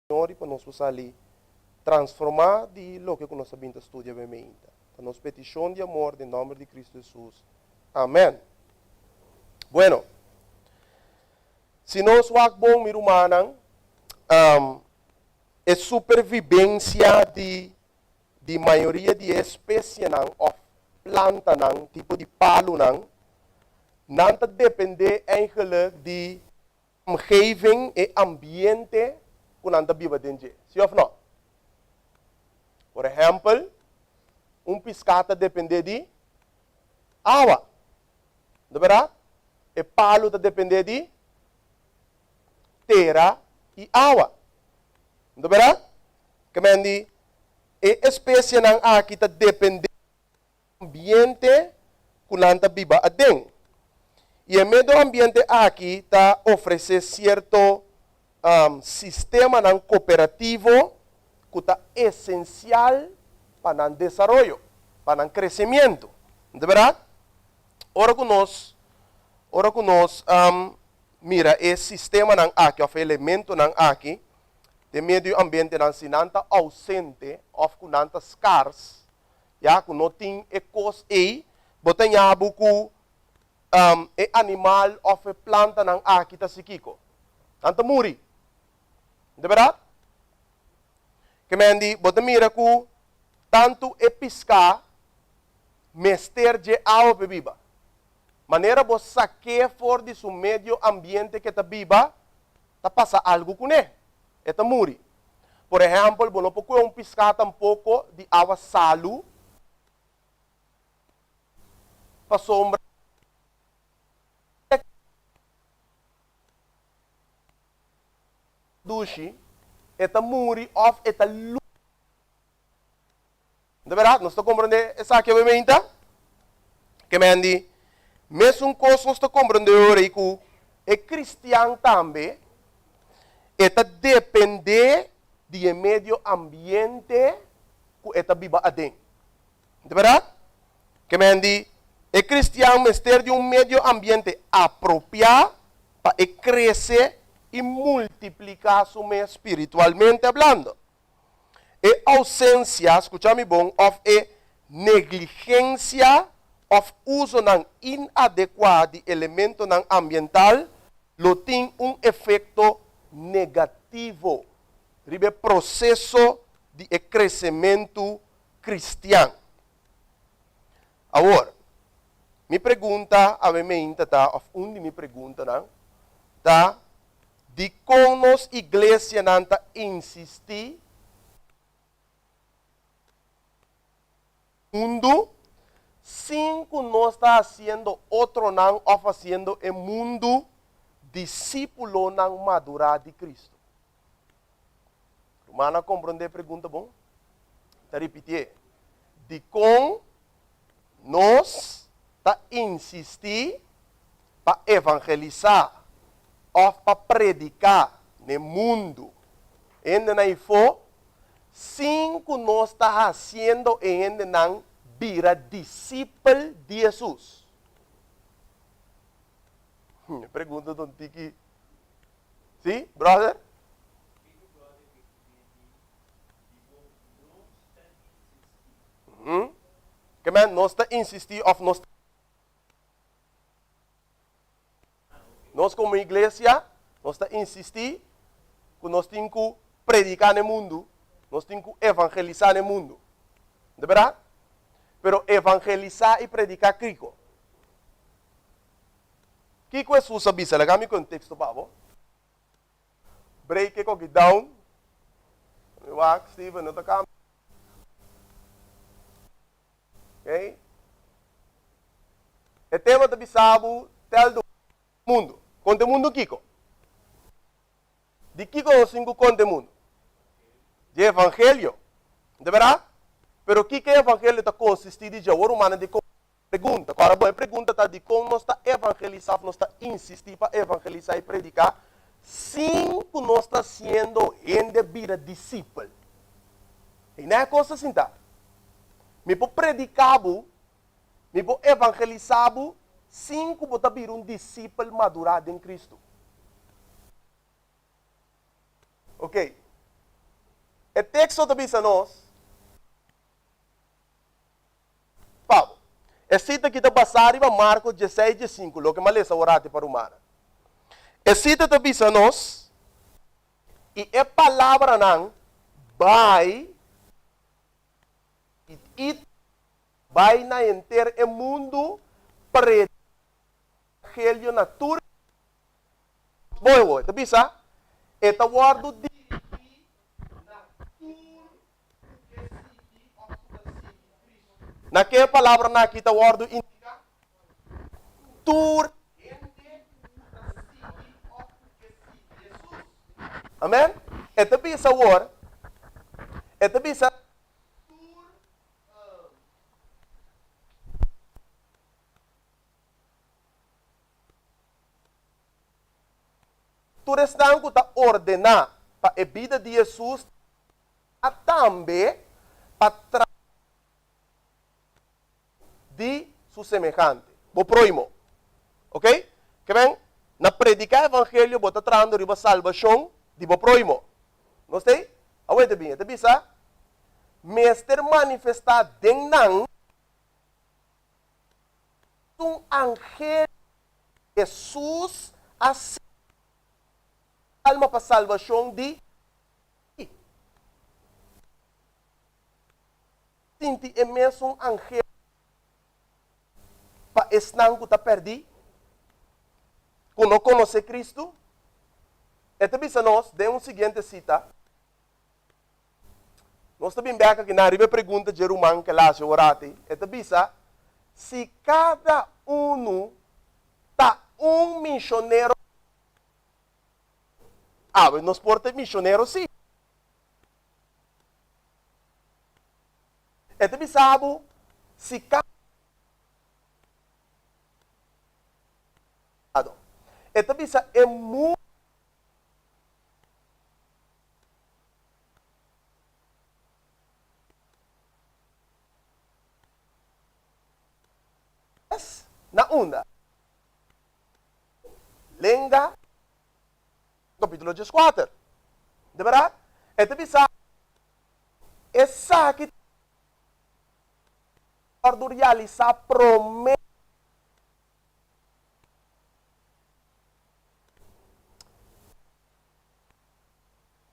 Senhor para nós possamos ali transformar de lo que nós sabemos estudar bem. A nossa petição de amor, em nome de Cristo Jesus. Amém. Bueno, se nós vamos bom, meu irmão, é supervivência de maioria de espécies ou planta tipo de palo não depende eigenlijk de omgeving e ambiente que nós vivemos dentro. Sim ou não? Por exemplo, piscata depende de água. Não é verdade? E palo depende de terra e água. Não é verdade? Que mendi, e espécie não aqui depende do ambiente que nós vivemos dentro. E o meio ambiente aqui está oferece certo sistema não cooperativo que está essencial para o desenvolvimento, para o crescimento. Não é verdade? Ora que nós mira esse sistema não aqui, o elemento não aqui, de meio ambiente não se não está ausente, ou que não está scarce, já que não tem ecos aí, botem a buco e animal ou planta não aqui está sequico. Tanto muri. De verdade? Que mendi, botem mira que tanto é piscar, mester de água bebida. Maneira você saque fora de seu meio ambiente que está viva, está passa algo com ele. Está muri. Por exemplo, você não pode piscar tampouco de água salo para sombra. Dushi, está muri ou está luz. De verdade? Nós estamos compreendendo essa aqui, obviamente? Que me andi, mesmo coisa nós estamos compreendendo que é cristiano também, está depender do meio ambiente que está viva adentro. De verdade? Que me andi, é cristiano mestre de meio ambiente apropriado para crescer e multiplicar-se espiritualmente hablando. E ausência, escute-me bom, of negligência, of uso inadequado de elemento ambiental, lo tem efeito negativo. Ribe processo de crescimento cristiano. Agora, me pergunta, a mim, onde me pergunta, tá? De como nós, igreja, não insistir mundo, cinco nós está fazendo outro não, ou fazendo o mundo discípulo não madurar de Cristo. Romana compreende a pergunta, bom? Está repetir. De como nós está insistir para evangelizar ou para predicar no mundo. Ainda não for, cinco nós está fazendo ainda não vira discípulo de Jesus. Pergunta do Tiki. Sim, brother? Que man, nós está insistir of nós como igreja, nós está insistir que nós temos que predicar no mundo, nós temos que evangelizar no mundo. De verdade? Pero evangelizar e predicar Cristo. Que é sua sabisa? Legal me contexto, pavo. Break it down. Wax, Steven, não está. Ok? O tema do bisabo, tel do mundo. Conte mundo, Kiko. De Kiko nós temos conte mundo. De evangelho. De verdade? Pero o que é evangelho está consistindo de ouro humano de pergunta. Agora, a pergunta está de como nós está evangelizar, nós está insistir para evangelizar e predicar, cinco nós está sendo ainda vira discípulo. E não é coisa assim, tá? Me vou predicar, me vou evangelizar, cinco vou vir discípulo madurado em Cristo. Ok? texto também sa nós, Pablo, é cita que está basado em Marcos 16, 15, lo que malesa orate para humana. É cita também sa nós, e é palavra não, vai na inteiro o mundo para o evangelho natural. Boa, tá bisa? Eta wardo di na que palavra na kita wardo indica tur Amen? Eta bisa word, eta bisa tu restan ko ta ordenar para a vida de Jesus a também para de su semejante. Bo proimo. Ok? Que ven, na predicar evangelho, bota trando riba salvação de bo proimo. Não sei? Aguenta bem, te bisa? Mester manifestar denang um angel Jesus assim alma para salvação de sinti é mesmo um angel para esnan que está perdido, que não conhece Cristo. Então, bisa nós, de um seguinte cita. Nós também vemos que na riba pergunta de Romano que lá se orate. Então, bisa, se cada tá missionário, mas nós porta missionário sim. Então, bisa, se cada Então, bisa é muito na onda. Lenga, capítulo 14. De verdade? Então, bisa essa que para realizar promessa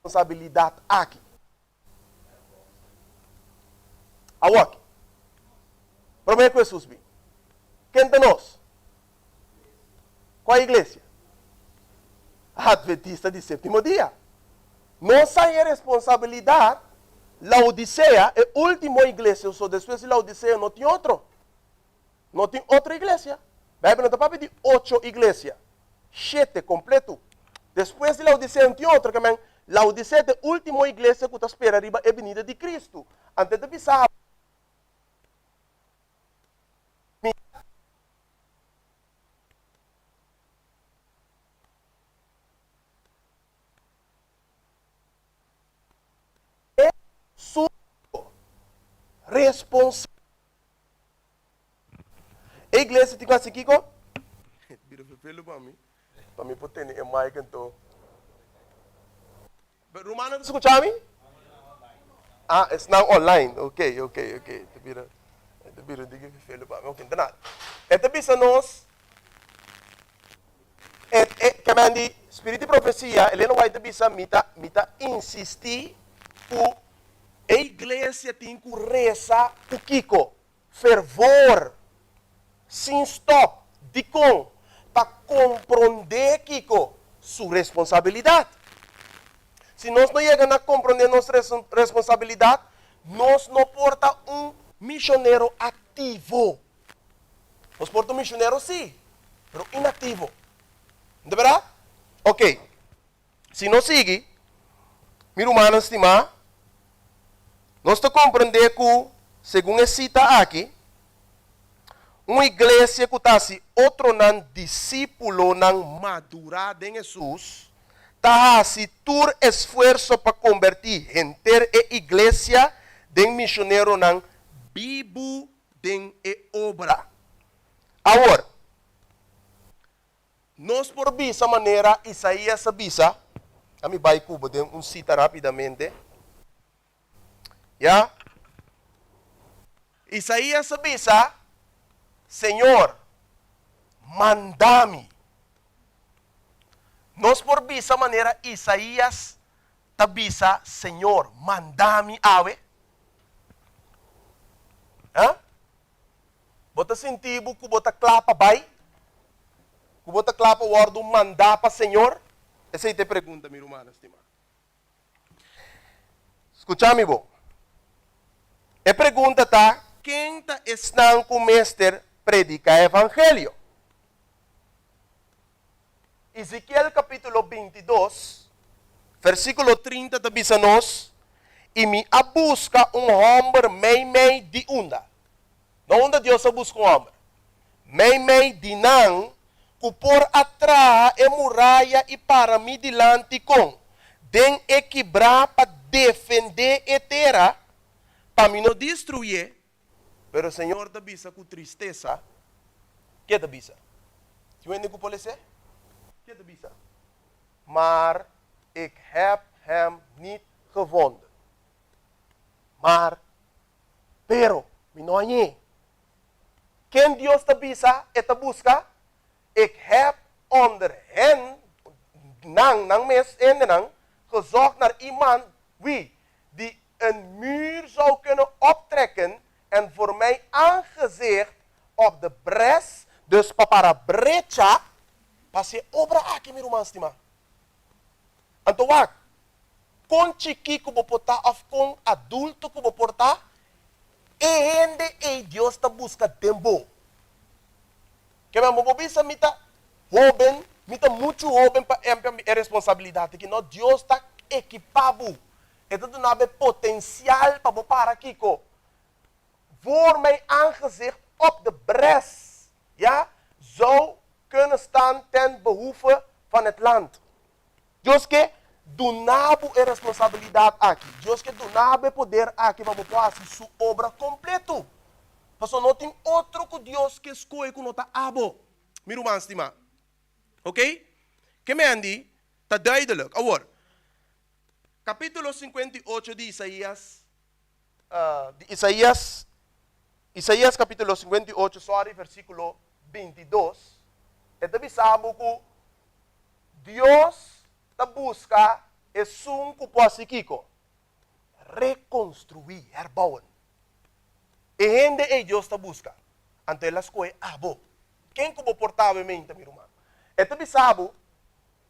responsabilidade aqui. Awak. Prometo Jesus bem. Quem de nós? Qual a igreja? Adventista de sétimo dia. Nossa responsabilidade, Laodicea é a última igreja, só depois de Laodicea não tem outro. Não tem outra igreja. A Bíblia não está para pedir 8 igrejas. 7 completo. Depois de Laodicea não tem outro, que Laodicea é a última igreja que está esperando a venida de Cristo. Antes de pisar. É sua responsabilidade. A igreja tem que fazer aqui com? Vira para mim poder ter mais então. Romano, tu escuchami? It's now online. Okay. Te biro diga que felo para mim. Okay, nada. Esta bisa nós que mandi espírito de profecia, ele não vai te bisa mita insistir o a igreja tem que rezar o kiko, fervor, sem stop, de com, para compreender kiko sua responsabilidade. Se nós não chegamos a compreender nossa responsabilidade, nós não porta missionário ativo. Nós porta missionário sim, mas inativo. De verdade? Ok. Se não sigue, meu irmão estimado, nós estamos a compreender que, segundo a cita aqui, uma igreja que está se outro discípulo não madurado em Jesus, está se tur esforço para convertir gente a igreja de missionário não vivo de obra. Agora, nós por essa maneira, Isaías avisa, a mim vai cubo de cita rapidamente, Ya? Isaías sabisa, Senhor, mandami. Nos por bisa maneira Isaías tabisa, Senhor, mandami awe. Ha? Bota sentibo ku bota klapa bay? Ku bota klapa wardo manda pa Senhor? Essa aí te pergunta, meu irmão, estimado. Escutami bo. E pergunta tá, quem tá estão com o mestre predica evangelho? Ezequiel capítulo 22, versículo 30 diz-nos, e me busca homem meio de unda. Não onde Deus busca homem. Meio de não, que por atrás é muralha e para mim delante com, den e quebrar para defender a terra, para me não destruir, pero o Senhor te avisa com tristeza, que te avisa? Je weet niet hoe politie? Que te avisa? Maar ik heb hem niet gevonden. Maar, pero, minoanye, quem Deus te avisa e te busca, ik heb onder hen, nang mes en nang, gezocht naar iemand, wie, die een muur zou kunnen optrekken en voor mij aangezicht op de bres, dus para brecha, passe obra aqui, meu irmão, estima. Então, com chiqui que vou portar, ou com adulto que vou portar, e ainda e Deus está buscando tempo. Que me mobisa mita jovem, mita muito jovem para a responsabilidade que não Deus está equipado. Então não há potencial para parar aqui com voor mijn aangezicht op de bres, ja, zou kunnen staan ten behoeve van het land. Deus que donava a responsabilidade aqui. Deus que donava poder aqui para fazer sua obra completa. Mas não tem outro que Deus que escolhe que não está abo. Meu irmão estimado. Ok? Que me andi? Está duidelijk. Agora, capítulo 58 de Isaías. Isaías capítulo 58, sorry, versículo 22. Ito bisabo que Deus ta busca e sum ku posikiko reconstruir, herbouwen. E hende e Deus ta busca. Ante las koe abo. Quem que portava mente, meu irmão? Ito bisabo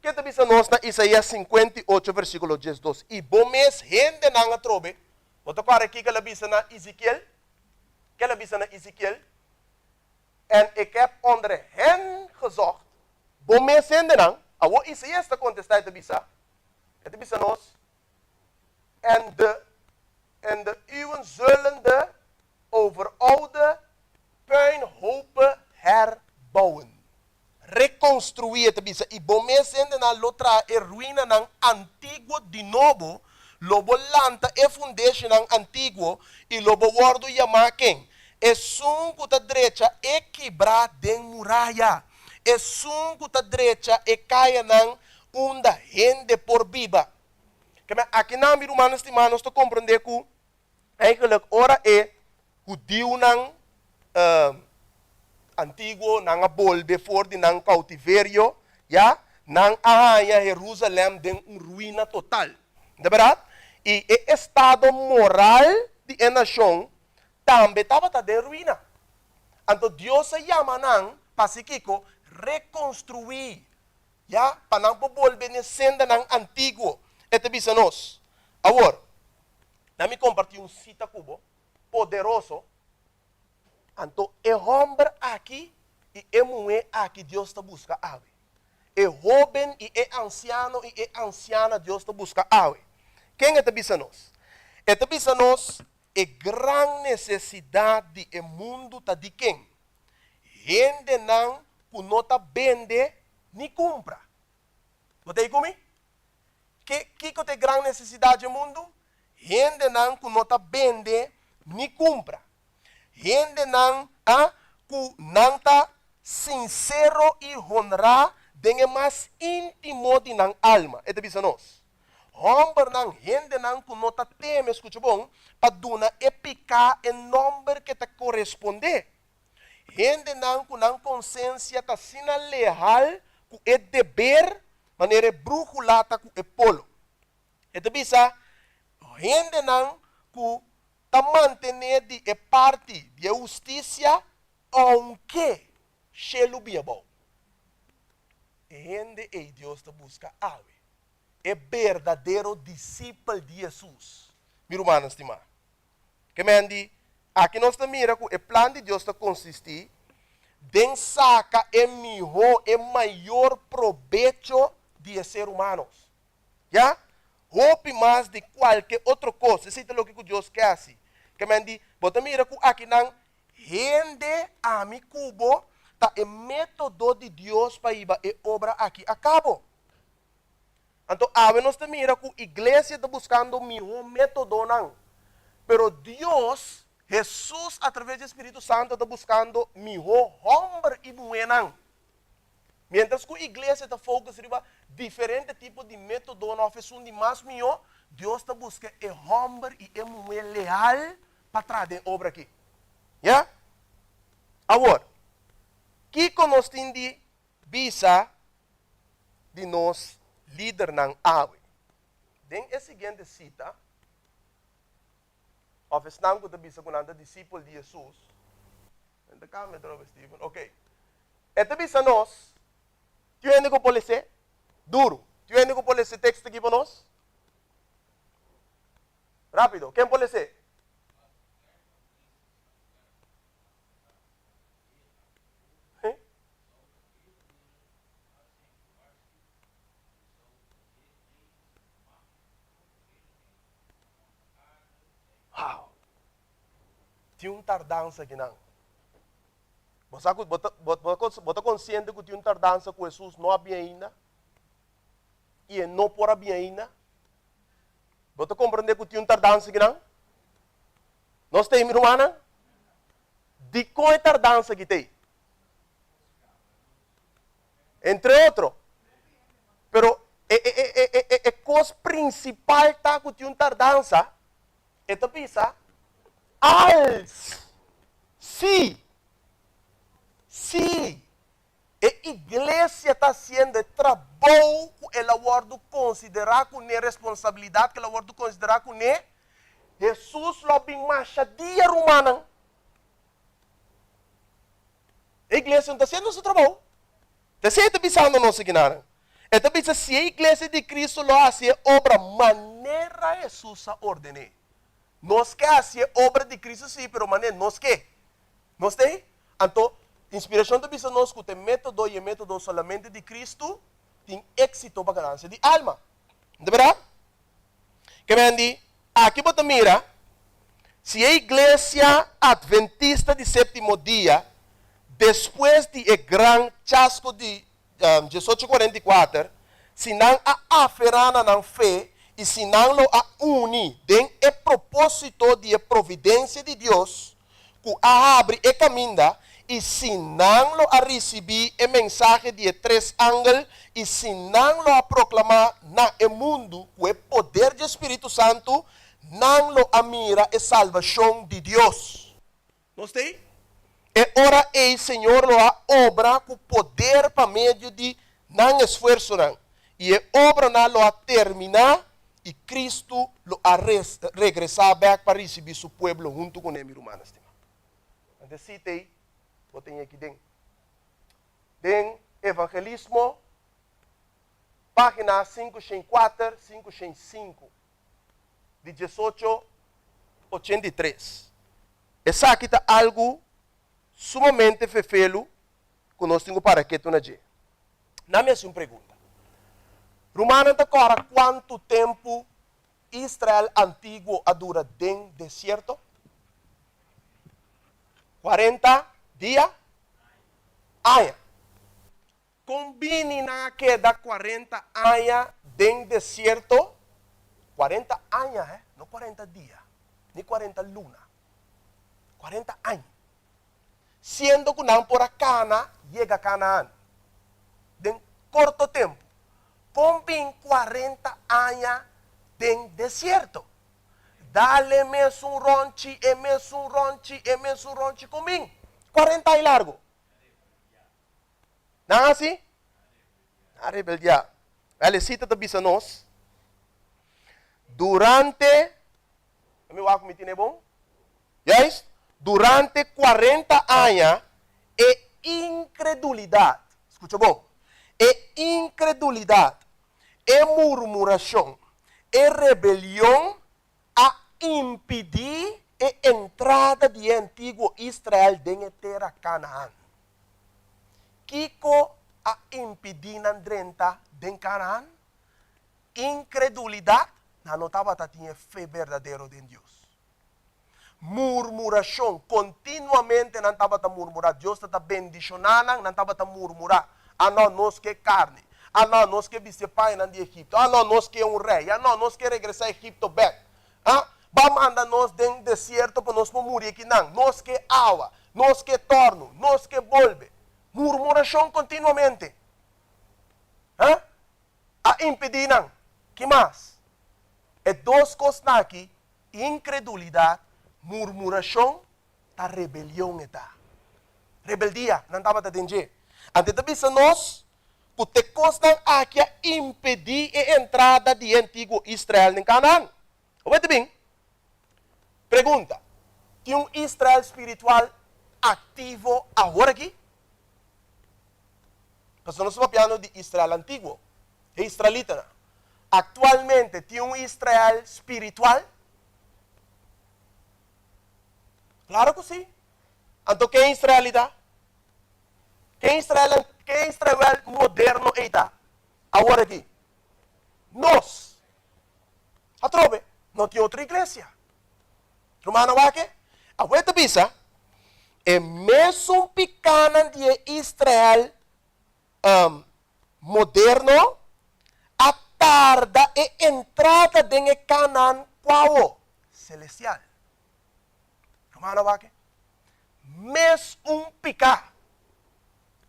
que ito bisa nos na Isaías 58, versículo 12. E bomes hende nanga trobe. Boto para aqui que ela bisa na Ezekiel. Que ela bisa na Ezekiel. En ik heb onder hen gezocht. Bomes hende nang. Awo Isaías ta contestar ito bisa. Ito bisa nos. En de uwen zullen de overoude puinhopen herbouwen. Reconstruir ito bisa. I bomes hende na lotra e ruína ng antigo de novo. Lobo lanta e foundation ng antigo e lobo wardo yamaking. E sungo ta derecha e quebrar den muralha. E sungo ta derecha e kaya ng unda hende por viva. Kaya aqui na mi rumanos de manos to compreender que eigenlijk ora e judio ng antigo nang bolbe for di nang cautiverio, ya, nang ahaya Jerusalem den ruína total. De verdade? E o estado moral de uma nação também estava de ruína. Então Deus se chama nang pasikiko reconstruir, ya, para não volver na senda nang antigo. Ito bisa nos. Agora, nami compartilhar cita cubo poderoso. Então, o homem aqui e a mulher aqui Deus te busca ave. O jovem e o anciano e a anciana Deus te busca ave. Quem é bisa nos? Ito bisa nos é grande necessidade do mundo tá de quem? Gente não que não tá vende nem compra. Você comigo? Que tem grande necessidade do mundo? Gente não que não tá vende nem compra. Gente não que não tá sincero e honrar den mais íntimo de nang alma. Ito bisa nos. Hombre nang hindi nang kunota teme, escucha bom, paduna epika en number que te corresponde. Hindi nang kunang consciência ta sinalehal ku e deber, manere brújula ku e polo. Ito bisa, hindi nang ku ta mantener de e parte de justiça, aunque shelu biabo. Gente e Deus te busca ave. É verdadeiro discípulo de Jesus. Meu irmão estimado. Que me andi, aqui nós te mira que o plano de Deus te consiste em saca é melhor, é maior proveito de ser humanos. Já? Hope mais de qualquer outra coisa. Isso é o que Deus quer assim. Que me andi, bota mira que aqui não rende a mi cubo, tá é método de Deus para ir a obra aqui a cabo. Então, a nós te mira que a igreja está buscando o melhor método não. Pero Deus, Jesus, através do Espírito Santo, está buscando o melhor homem e mulher não. Mientras que a igreja está focando em diferentes tipos de método, não faz de mais melhor, Deus está buscando o homem e a mulher leal para trazer a obra aqui. Já? Agora, que nós temos de visa de nós líder ng awe. Den a seguinte cita, office nang ko tabi sa kunanda disciple de Jesus. Anda ka, Metro Stephen. Okay. Ito bisa nos, tiyo ko polise, duro. Tiyo ko polise text aqui para nós. Rápido, quem polise? Tinha tardança que não. Você consciente que tinha tardança com Jesus não havia ainda? E não por havia ainda? Você compreende que tinha tardança que não? Nós temos, irmã? De qual é tardança que tem? Entre outros. Pero a coisa principal tá que tinha tardança é pensar als se a igreja está sendo trabalho que ela guarda considerar com a responsabilidade que ela guarda considerar com Jesus lo bem machadia romana. A igreja não está sendo seu trabalho. Está pensando no seguinte. Está pensando se a igreja de Cristo lo hace obra maneira Jesus a ordenar. Nós que hace obra de Cristo sim, pero maneira nós que. Nós tem? Então, inspiração de bisa nós que tem método e método solamente de Cristo tem êxito para ganância de alma. De verdade? Que me aqui você mira, se a igreja adventista de sétimo dia, depois de o grande chasco de 1844, se não a aferrana na fé, e se não lo a uni den o propósito de providência de Deus, que abre e caminha, e se não lo a receber a mensagem de três ángeles, e se não lo a proclamar na mundo, com o poder do Espírito Santo, não lo a mira a salvação de Deus. Não sei? E ora o Senhor lo a obra com poder para meio de não esforço não. E a obra não lo a terminar, e Cristo lo a regressar back para receber seu povo junto com ele, irmãos. Então, citei, eu tenho aqui dentro. Den Evangelismo, página 504, 505, de 1883. Essa aqui está algo sumamente fefelo que nós temos para que tu não diga. Na minha pergunta. Romano agora quanto tempo Israel antigo a dura den deserto? 40 dias? Anos. Combine na queda 40 anos den deserto. 40 anos, não 40 dias, nem 40 lunas. 40 anos. Sendo que não por a Cana, chega a Canaã. De curto tempo. Combine 40 anos den desierto. Dale mes un ronchi, e mes un ronchi, e mes un ronchi comigo. 40 años largo. Não assim? A rebeldia. Ela cita também a nós. Durante, me voy a cometer, é bom? Yes? Durante 40 anos, é incredulidade. Escuta bom? É incredulidade, é murmuração, é rebelião a impedir a entrada de antigo Israel em terra Canaã. Kiko a impedir na drenta de Canaã? Incredulidade, não estava tinha fé verdadeira em Deus. Murmuração, continuamente não estava a murmurar. Deus está bendicionando, não estava a murmurar. Ah, não, nós que carne. Ah, não, nós que viste pai de Egipto. Ah, não, nós que é um rei. Ah, não, nós que regressar a Egipto back. Ah, vamos mandar nós dentro do deserto para nós morrer aqui. Não, nós que água, nós que torno, nós que volve. Murmuração continuamente. Ah? A impedir não. Que mais? É duas coisas aqui. Incredulidade, murmuração, a rebelião está. Rebeldia, não estava a entender. Antes de bisa nós, porque coisas aqui a impedir a entrada de antigo Israel em Canaã. Ouve bem? Pergunta. Tem um Israel espiritual ativo agora aqui? Porque nós estamos falando de Israel antigo, é israelita. Atualmente, tem um Israel espiritual? Claro que sim. Então, quem é israelita? Quem é Israel moderno está? Agora aqui. Nós. A trove, não tem outra igreja. Romano vai que? A vuelta pisa, é mesmo pequeno de Israel moderno, a tarda e entrada de Canaã qual? Celestial. Romano vai que? Mesmo pequeno.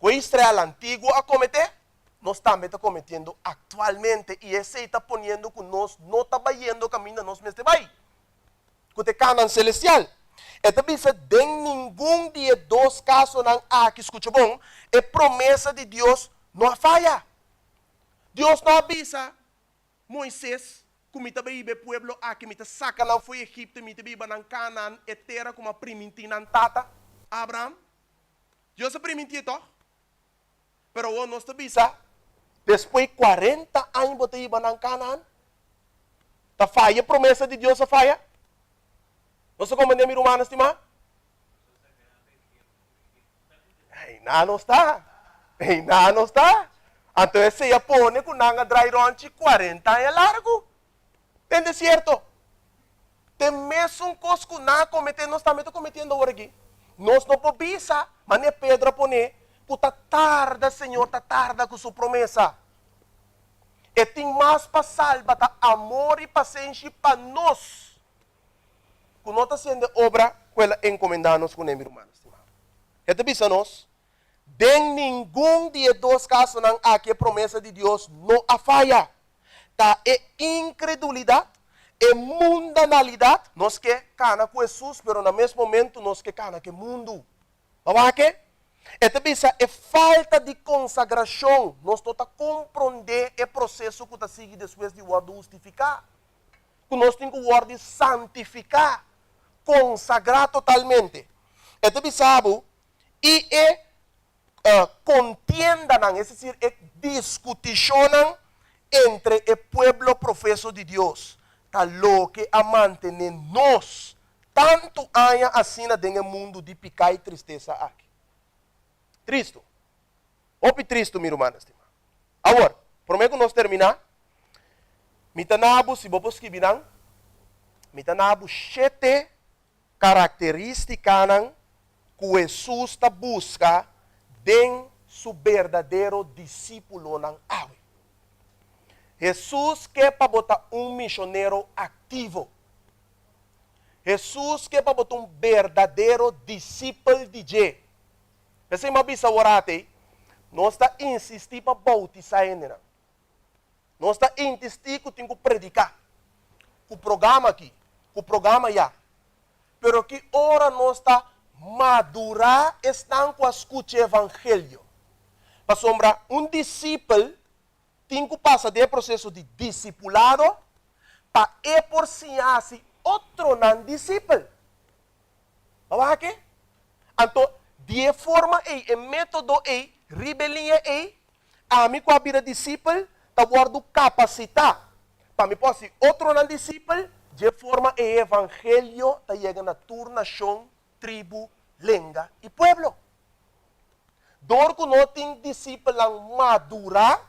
O Israel antigo a cometer, nós também estamos cometendo atualmente. E esse está ponendo que nós não estamos indo caminho, nós mesmos vai. Que é Canaã celestial. Então, de nenhum de dois casos não há que escute bom, é promessa de Deus não falha. Deus não avisa Moisés, como está bem o povo aqui, me saca não foi Egipto, me está bem na Canaã, é terra como a primitina tata, Abraham. Deus é primitito. Pero o nós tabisa, depois de 40 anos você iba na Canaã, tá falha a promessa de Deus a falha? Nós comandamos romanos, estima? Não está. Não está. Então esse ia pôr com nanga dry ranch 40 anos largo. Tem deserto. Tem mesmo coisa que nós cometemos, nós também estamos cometendo agora aqui. Nós não podemos, mas nem Pedro pôr. Puta tarda, Senhor, tá tarda com sua promessa. E tem mais para salvar, tá amor e paciência para nós. Que não está sendo obra, que ela encomendar-nos com o nome humano. E te bisa nós, de nenhum de dois casos não há que a promessa de Deus não a falha. Tá, é incredulidade, é mundanalidade. Nós que cana com Jesus, mas no mesmo momento nós que cana com o mundo. Mas que? Então, é falta de consagração. Nós temos que compreender o processo que está seguindo depois de o justificar. Que nós temos que o santificar, consagrar totalmente. Então, sabe, e contienda, é decir, discussão entre o povo profeso de Deus. Está lo que a manter nós tanto anos assim no mundo de pecado e tristeza aqui. Triste. Opi triste, meu irmão. Agora, prometo nós terminar. Mitanabu, se vos escreverão, mitanabu 7 características que Jesus está busca de seu verdadeiro discípulo na água. Jesus quer para botar um missionário ativo. Jesus quer para botar um verdadeiro discípulo de Jesus. Kasi mabisa warate, nós está insistir para bautizar ainda. Nós está insistir que tem que predicar. o programa aqui, o programa já. Pero que ora nós está madurar, estão com a escuta evangelho. Para sombra, discípulo tem que passar do processo de discipulado para eporciar-se outro não discípulo. Para quê? Então, de forma e método rebelião a mim com a vida discípulo, está guardando capacitar. Para mim posso outro não discípulo, de forma e evangelho, está chegando a tua nação, tribo, língua e pueblo. Dor que não tem discípulo madura,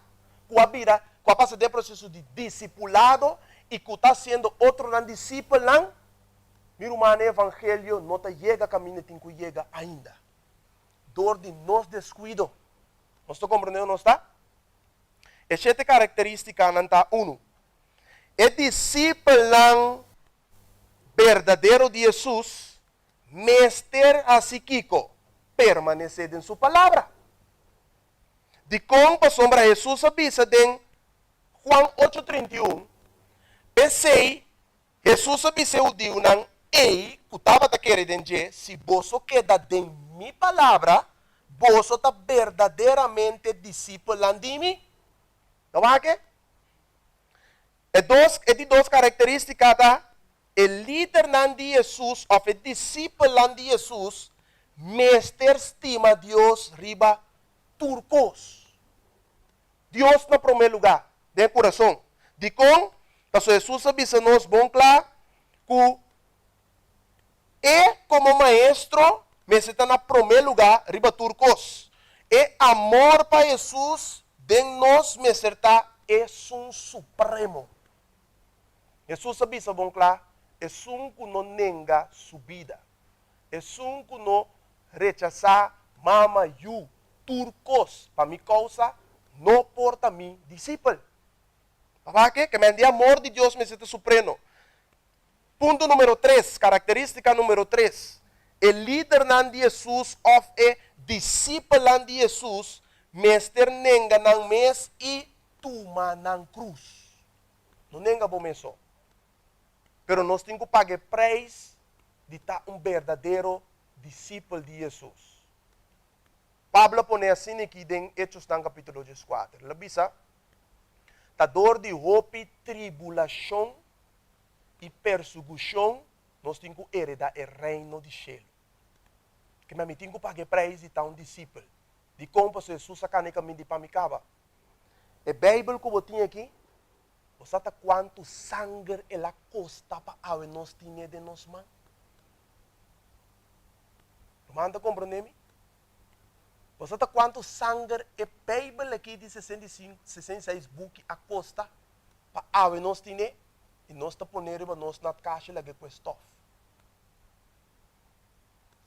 com a vida, com a passar do processo de discipulado, e que está sendo outro não discípulo, meu irmão, evangelho não está chega caminho, tem que chegar ainda. Dor de nos descuido. Nós estamos compreendendo, não está? E 7 características não está. 1. É discípulo verdadeiro de Jesus, mestre assim Kiko, permanecer em sua palavra. De como para sombra Jesus avisa em Juan 8:31, pensei, Jesus avisa o Deus, ei, que estava querendo dizer, se você queda em minha palavra, você está verdadeiramente discípulo de mim. Não é que? É de duas características da o líder de Jesus, ou o discípulo de Jesus, mestre estima Deus riba turcos. Deus no primeiro lugar, de coração. De com, então Jesus avisa nos bom claro, que como maestro, me está na primeiro lugar, riba turcos. E amor para Jesus, de nós me está, é um supremo. Jesus avisa bom claro, é um que não nega sua vida. É um que não rechaça mama you turcos. Para minha causa, não porta mim discípulo. Para quê? Que me de amor de Deus me está supremo. Ponto número 3, característica número 3. O líder de Jesus, ou o discípulo de Jesus, mestre nenga nang mes e tuma nang cruz. Não nenga bom mesmo. Pero nós temos que pagar preço de estar verdadeiro discípulo de Jesus. Pablo põe assim aqui em Hechos no capítulo 4. Ele diz, a dor de hope, tribulação e perseguição, nós temos que heredar o reino de céu. Que me temos que pagar preço de estar discípulo. De como Jesus sacane caminho de pamicaba. A Bíblia que eu tenho aqui, você sabe quanto sangue ela custa para a nós tinha de nós mãos? Manda compreender-me? Você sabe quanto sangue a Bíblia aqui de 66 book a custa para a nós tinha? E nós está pondo nós na caixa lá com estof.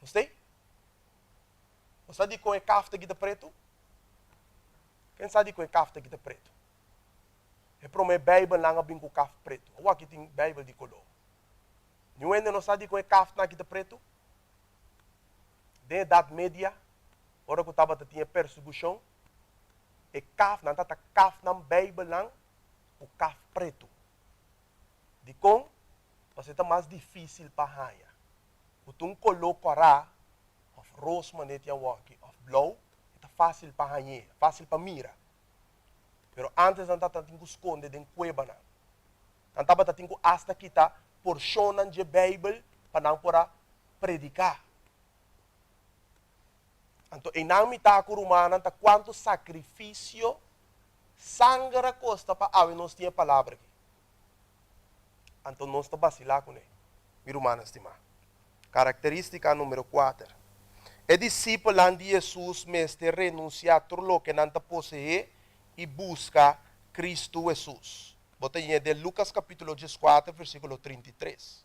Gostei? Você sabe com a cafta aqui de preto? Quem sabe com a cafta aqui de preto? É para uma Bíblia lá com o café preto. Ou aqui tem Bíblia de color. Não ainda não sabe com a cafta aqui de preto? Da Idade Média, hora que estava tinha perseguição, e café não está café na Bíblia lá, o café preto. De com, você está mais difícil para raia. O tum colocará of roos manete walkie of blow, está fácil para raia, fácil para mira. Pero antes não estava tinha esconde dentro cueva não. Não estava tinha hasta kita porcionan de Bíblia para não poder predicar. Então, em não me tá curumana, tá quanto sacrifício, sangue costa para a nós tinha palavra aqui. Então, nós estamos vacilar com ele. Meu irmão estimado. Característica número 4. É discípulo de Jesus, mestre renuncia a tudo o que não possui e busca Cristo Jesus. Bota aí de Lucas capítulo 4, versículo 33.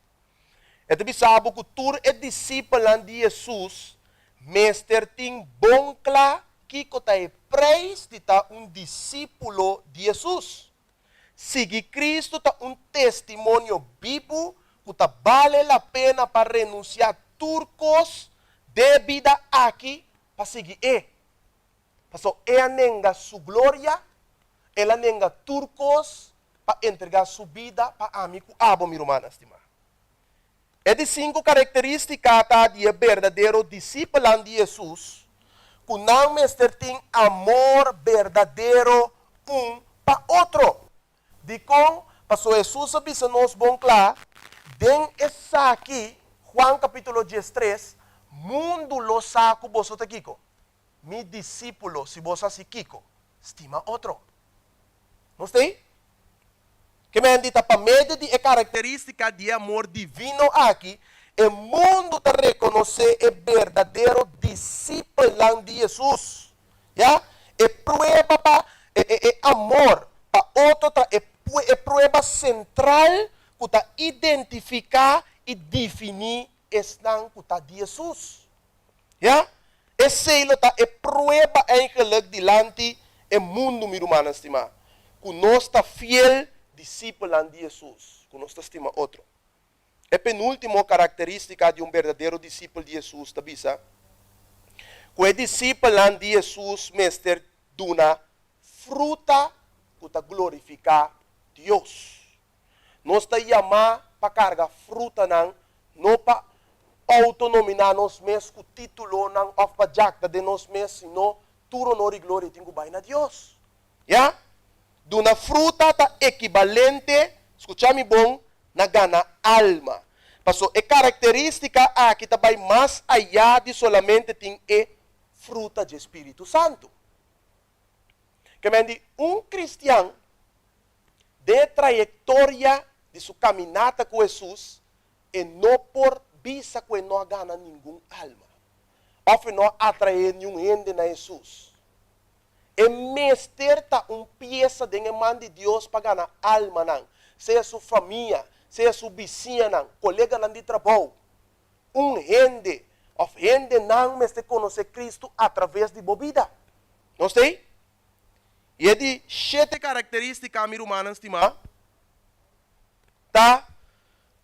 É de sabe que tu é discípulo de Jesus, mestre tem bom claro que é preis de estar discípulo de Jesus. Seguir Cristo é testemunho vivo que vale a pena para renunciar turcos de vida aqui para seguir ele. Porque ela nenga sua glória, ela nenga turcos, para entregar sua vida para amigo abo, mi romana, estima. É de 5 características de verdadeiro discípulo de Jesus, que não mestre tem amor verdadeiro para outro. De com, pastor Jesus avisa nos bom claro, den essa aqui, Juan capítulo 13, mundo lo saco você te kiko. Mi discípulo, se você se kiko, estima outro. Não sei? Que me dita para meio de característica de amor divino aqui, o mundo te reconhecer é verdadeiro discípulo de Jesus. Já? É prueba para amor para outro, é prueba central que está identificar e definir estão que está de Jesus. Já? Esse é prueba eigenlijk dilante o mundo, meu irmão, estima. Que nós está fiel discípulo de Jesus, que nós estima outro. A penúltima característica de verdadeiro discípulo de Jesus, tabisa, que o discípulo de Jesus, mestre, duna fruta que está glorificar Deus. Nós está chamar para carregar fruta não para autonominar nós mesmos com o título não of jacta de nós mesmos, sino tudo honor e glória tem que vai na Deus. Já? De uma fruta está equivalente, escucha-me bom, na gana alma. Passou, é característica aqui também mais allá de solamente tem fruta de Espírito Santo. Que me diz, cristiano de trajetória de sua caminhada com Jesus, e não por visa que não gana nenhum alma. Ou não atrair nenhum gente na Jesus. E mestre está peça de mão de Deus para ganhar alma, não. Seja sua família, seja sua vizinha, não. Colega não de trabalho. Gente, ou gente não mestre conhecer Cristo através de bebida. Não sei? E é de 7 características, meu irmão, estimado. Tá?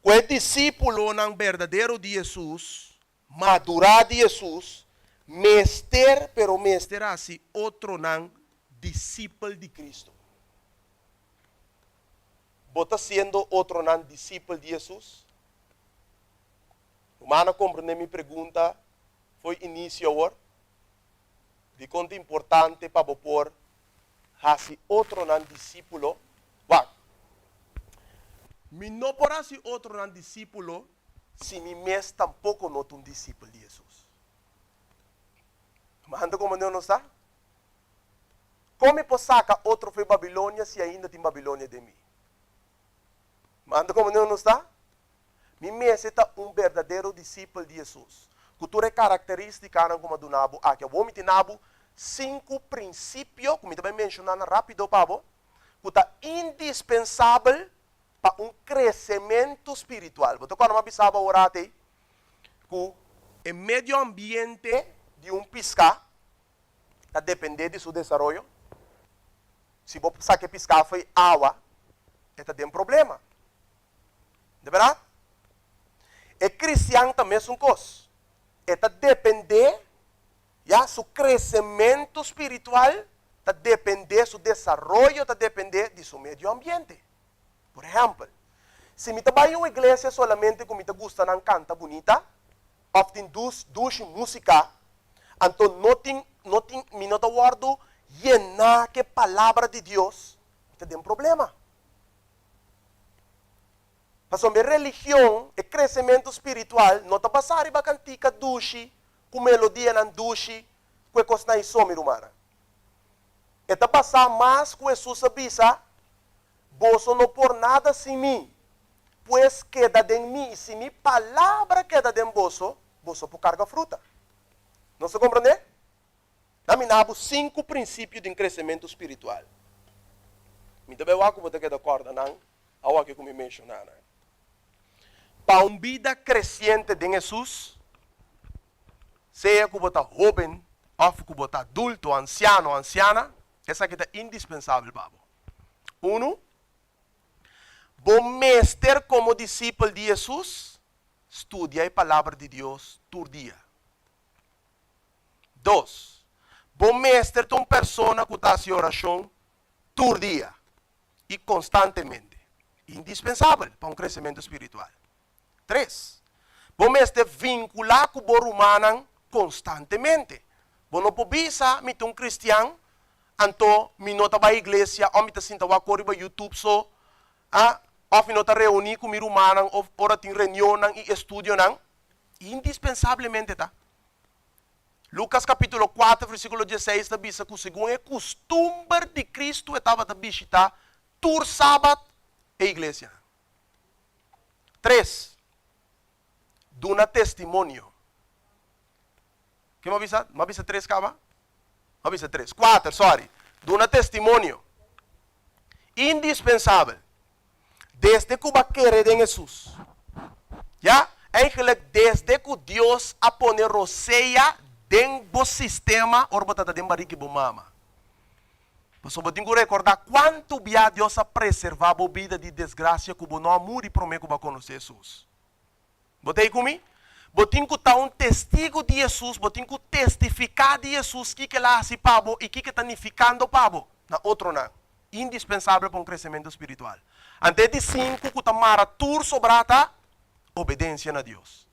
Que o discípulo não verdadeiro de Jesus, madurar de Jesus, mestre, pero mestre assim, outro não, discípulo de Cristo. Você sendo outro não, discípulo de Jesus? Humana, compreende minha pergunta? Foi início agora. De quanto importante para você assim, outro não, discípulo. Me não porá ser outro não, discípulo, se me mesmo tampouco não é discípulo de Jesus. Mas como não está? Como posso sacar outro foi Babilônia se ainda tem Babilônia de mim? Mas como não está? Me mesmo é verdadeiro discípulo de Jesus. Cultura característica como do Nabo. Aqui, eu vou meter Nabo 5 princípios, como também mencionando rápido, Pablo, que está indispensável para crescimento espiritual. Você quando eu pensava orar que o meio ambiente de pesca está dependendo de seu desenvolvimento. Se você sabe que pescar foi água, está tem problema. De verdade? E cristiano também é uma coisa. Está depender, seu crescimento espiritual está depender do seu desenvolvimento, está depender de seu meio ambiente. Por exemplo, se me trabalho em uma igreja solamente como me gusta de cantar bonita, ou tem duas música, então não tem minuto guardo llenar que palavra de Deus, tem um problema. Mas a religião e crescimento espiritual não está passando para cantica dushi, com melodia na dushi, com coisa na isso, minha irmã. Está passando mais com Jesus avisa, você não por nada sem mim, pois queda de mim, e se minha palavra queda de você, você pode carregar fruta. Não se compreende? Nós 5 princípios de crescimento espiritual. Me também você queda de acordo, não? Algo que eu me mencionar. Para uma vida crescente de Jesus, seja que você é jovem, ou que você é adulto, anciano, anciana, essa aqui é indispensável, Pablo. 1. Bom mestre como discípulo de Jesus, estudia a palavra de Deus todo dia. 2. Bom mestre é uma pessoa que está em oração todo dia. y constantemente. Indispensável para um crescimento espiritual. 3. Vamos este vincular com o humano constantemente. Você não pode bisa mit um cristiano, anto minota ba igreja, ou mita sinta wa kori ba YouTube so, ou minota reunir com mir humano, ou ora tem reunião e estudio nang, indispensavelmente tá. Lucas capítulo 4, versículo 16, está bisa que segundo é costume de Cristo, estava a visitar tur sábado e igreja. 3. Duna testemunho. Que me avisa? Me avisa 3, cava? Me avisa 3. 4, sorry. Duna testemunho. Indispensável. Desde que você quer em Jesus. Ja? Eigenlijk desde que Deus a pone roceia dentro do sistema, or batata dentro barriga do mama. Mas eu tenho que recordar quanto bia Deus a preservar a vida de desgraça que o não amor e promete que vai conhecer Jesus. Botei comigo? Botin que está um testigo de Jesus, botin que testificar de Jesus que ela hace pabo e que está nificando pabo na outro não. Indispensável para um crescimento espiritual. Antes de 5 que está maratur sobrata obediência a Deus.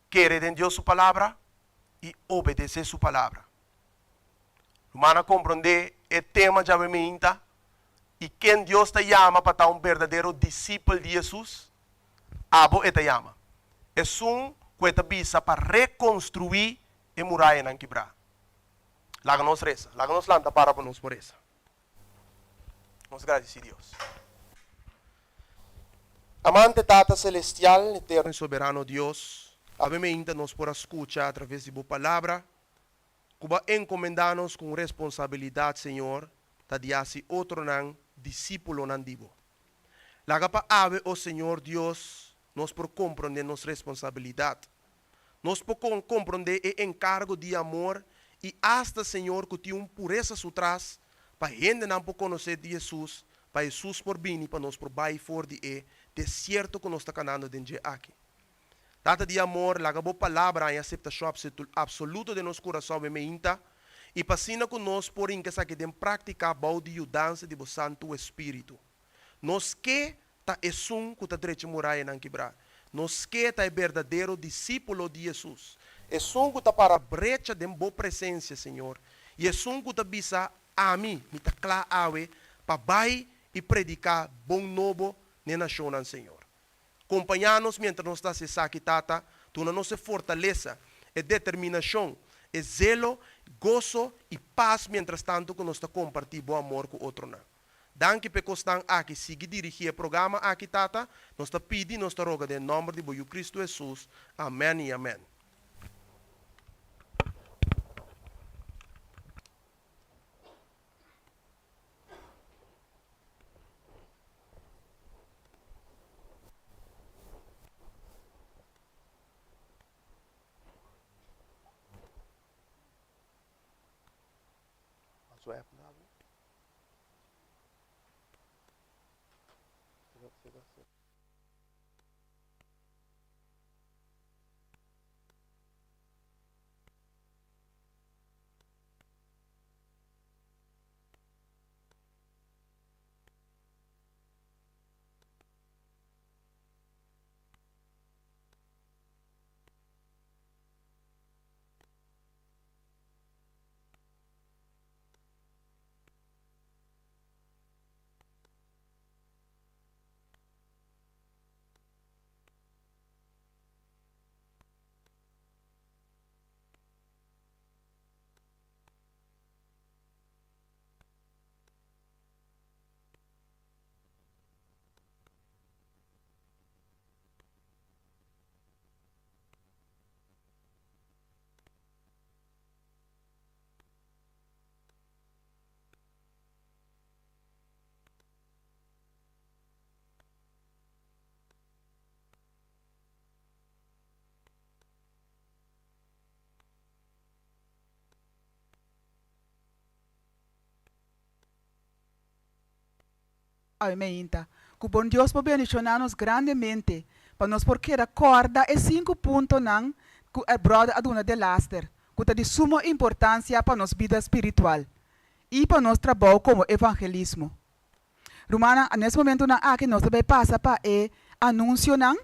Querer em Deus sua palavra e obedecer sua palavra. Humana compreender o tema de avementa e quem Deus te chama para estar um verdadeiro discípulo de Jesus, abo te chama. É que te visa para reconstruir a muralha não quebrar. Laga-nos reza, laga-nos lanta para nós por isso. Nos agradecemos a Deus. Amante Tata Celestial, eterno e soberano Deus, avementa nos por escuchar através de boa palavra, Cuba encomendar-nos com responsabilidade, Senhor, ta diasi outro nan discípulo nan dibo. Laga pa ave, o Senhor Deus, nós por compreender nossa responsabilidade. Nós por compreender o encargo de amor e hasta, Senhor, que tem pureza sutras para gente não por conhecer de Jesus, para Jesus por vir para nós por baixo for de deserto que nós está canando dentro aqui. Data de amor, laga boa palavra em aceitação absoluta de nosso coração bemeinta e passina com nós por inca que dem praticar bau de mudança de Santo Espírito. Nós que ta esum que ta treche muralha não quebrar. Nós que ta é verdadeiro discípulo de Jesus. Esum que ta para brecha de boa presença, Senhor. E esum que ta bisa a mim, me ta clá awe, para vai e predicar bom novo na nação, Senhor. Acompanhar-nos mientras nós estamos aqui, Tata, tu na nossa fortaleza, e determinação, e zelo, gozo e paz, mientras tanto que nós estamos compartilhando bom amor com outro. Danke por estar aqui, siga dirigir o programa aqui, Tata, nós estamos pedindo, nós estamos rogando, em nome de Cristo Jesus. Amém e amém. Amém. Que bom Deus por bendicionar-nos grandemente, para nós porque recorda e 5 pontos que é brother aduna de laster, que é de suma importância para nossa vida espiritual. e para nosso trabalho como evangelismo. Romana, nesse momento na aqui nós também passa para o anúncio não.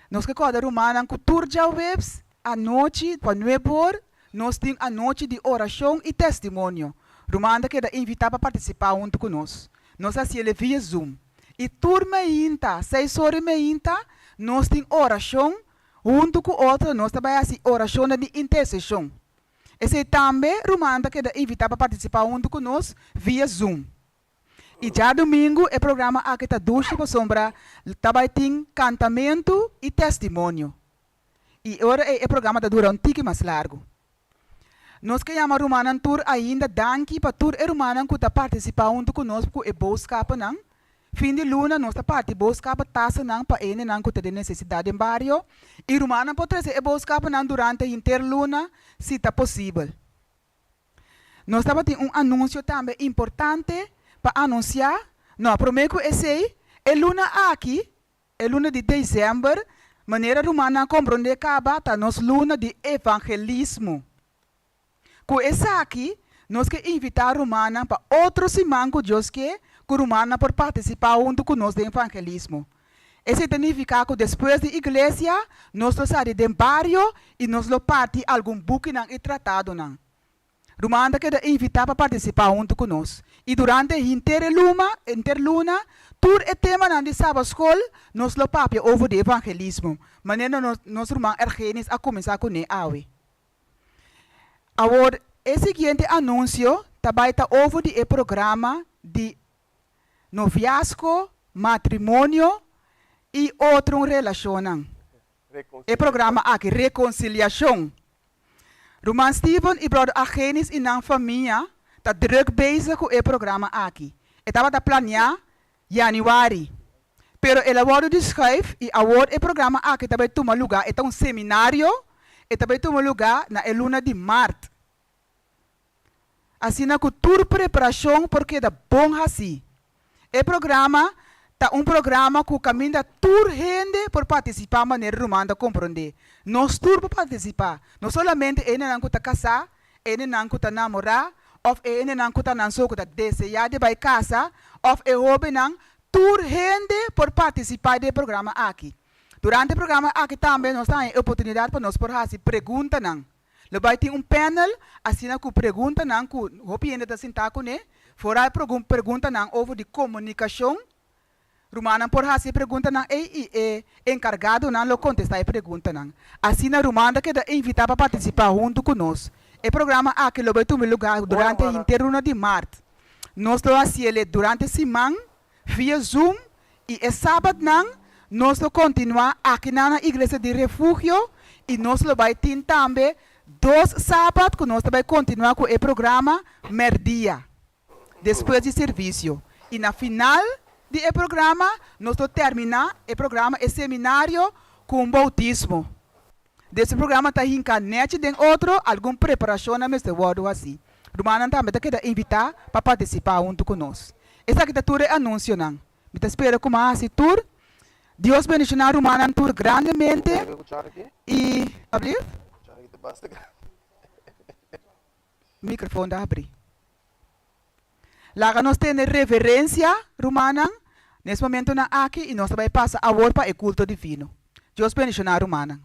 Nós que cada romana que turja webs a noite para 9 horas, nós temos a noite de oração e testemunho. Romana que invitar para participar junto conosco. Nós assim via Zoom. E turma ainda, 6 horas e ainda, nós temos oração junto com outra, nós também assim oração de intercessão. Esse também romana que invitar para participar junto conosco via Zoom. E já domingo é programa aqui está duche para sombra, também tem cantamento e testemunho. E agora é programa que dura um tique mais largo. Nós que chamamos romana tour ainda danke para tour é romana que está participando junto conosco é buscapa não. Fim de luna nós está parte buscapa taça não para ele não que tem necessidade em barrio. E romana pode trazer é buscapa não durante a interluna se está possível. Nós estamos tendo anúncio também importante para anunciar, não, prometo esse é luna aqui, é luna de dezembro, maneira romana compreender acaba tá nos luna de evangelismo. Com essa aqui, nós que invitar romana para outro semana que Deus quer, que romana por participar junto conosco do evangelismo. Esse significa que depois da igreja, nós saímos do barrio e nós parte algum book e tratado não. Romana que invitar para participar junto conosco. E durante a interluna, todo o tema de sábado escola, nós lo papi over de evangelismo. Maneira nós irmãos ergenis a começar com ele awe. Agora, o seguinte anúncio também está over de programa de noviazgo, matrimônio e outro relacionam. O programa aqui, reconciliação. Roman Steven e brother Argenis e na família está druk bezig com o programa aqui. Estava a planear januari. Pero ele agora descreve e agora o programa aqui também toma lugar. É um seminário e também toma lugar na luna de março. Assim na cultura preparação porque é bom assim. O programa tá programa que caminha toda gente por participar de maneira romana compreender. Nós todos para participar. Não somente ele não está casar, ele não está namorar, ou ele não está não só está desejar de vai casa, ou é hobby não, toda gente por participar do programa aqui. Durante o programa aqui também nós temos a oportunidade para nós por fazer perguntas não. Lo vai ter panel assim na que pergunta não, que hobby ainda está sentado com ele, fora pergunta não over de comunicação. Romana por fazer pergunta não é encarregado não lo contestar a pergunta não. Assim na Romana que invitar para participar junto conosco. O programa aqui lo vai tomar lugar durante a interluna de março. Nós lo hacemos durante a semana via Zoom e é sábado não nós lo continuar aqui na igreja de refúgio e nós lo vai ter também 2 sábados que nós vai continuar com o programa merdia depois de serviço e na final do programa, nós terminar o programa, o seminário com bautismo. Desse programa está em canete de outro, alguma preparação na mesma word assim. Romana também quer invitar para participar junto conosco. Essa aqui é anúncio não. Me espero como assim tour. Deus bendiga a Romana tour grandemente e abrir. Microfone da abrir. Lá nós temos reverência romana. Nesse momento na aqui e nós vai passar a hora para o culto divino. Deus bendiga a romana.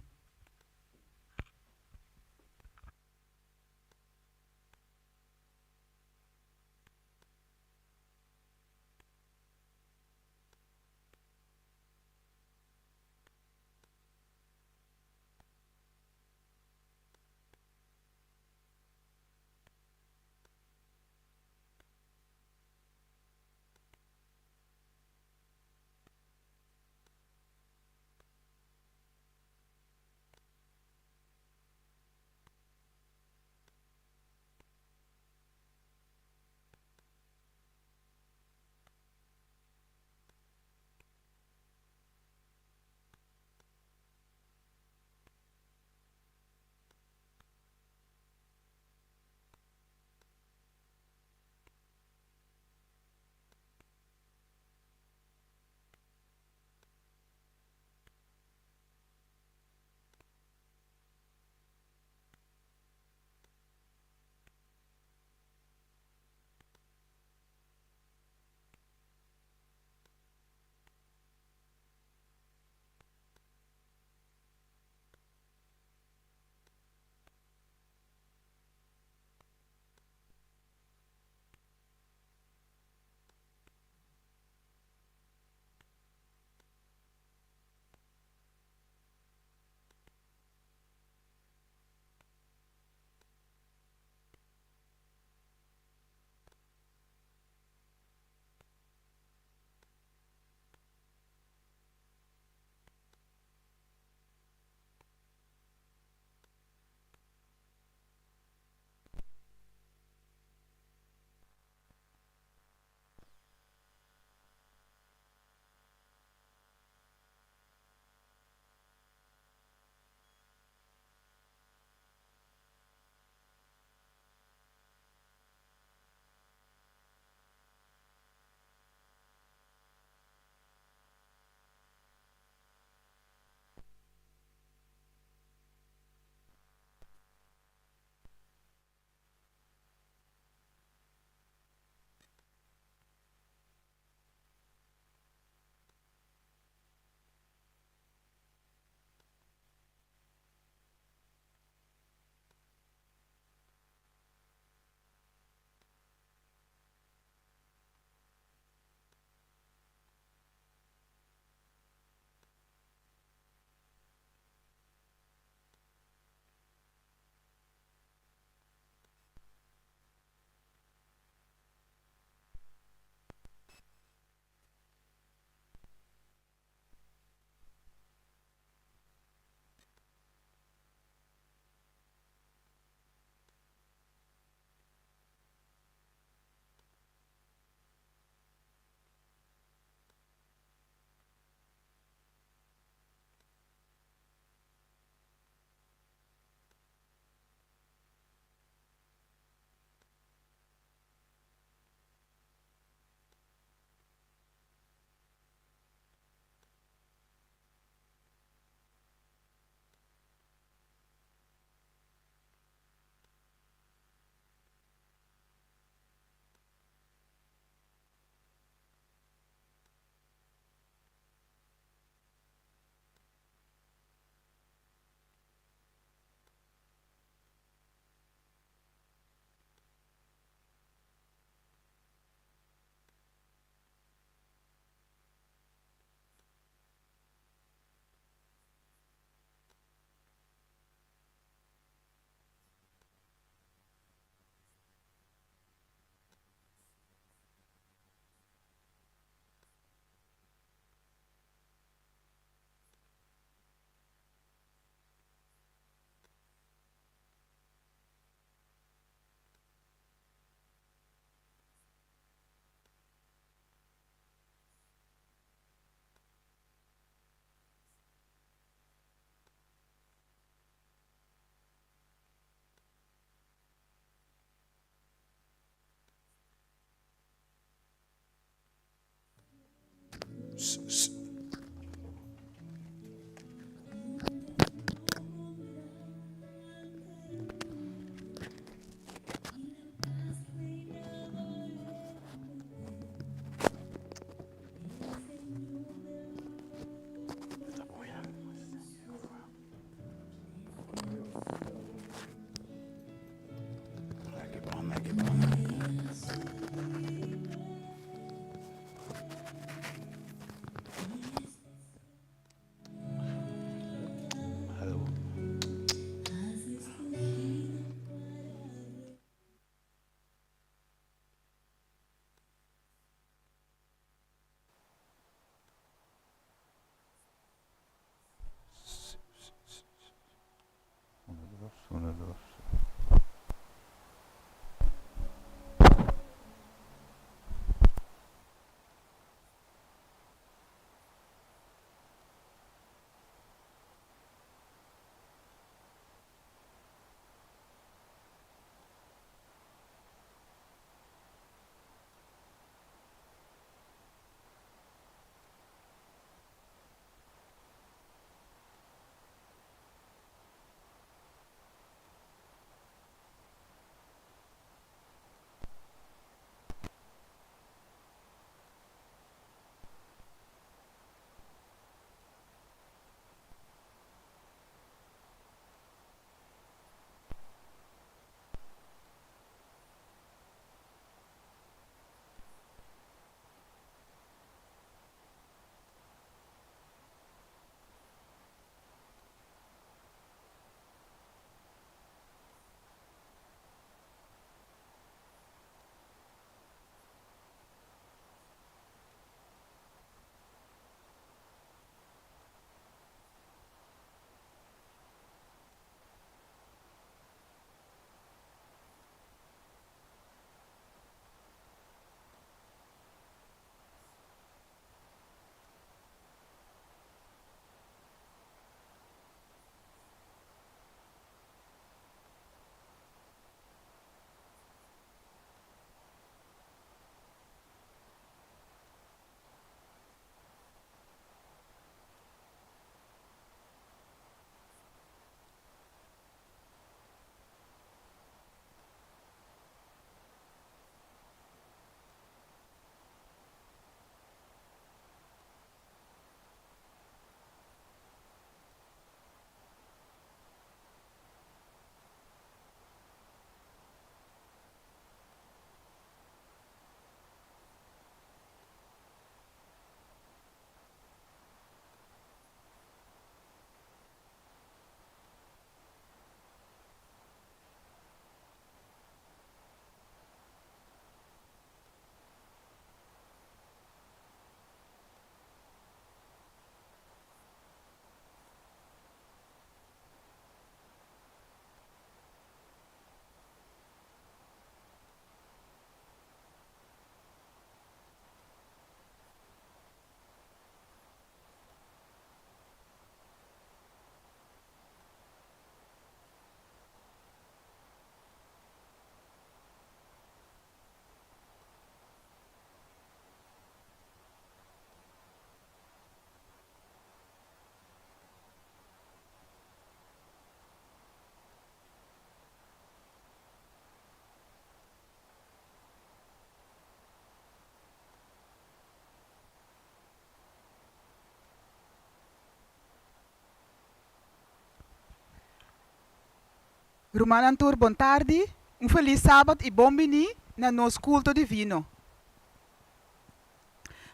Rumanantur, bon tarde. Um feliz sábado e bom mini na nos culto divino.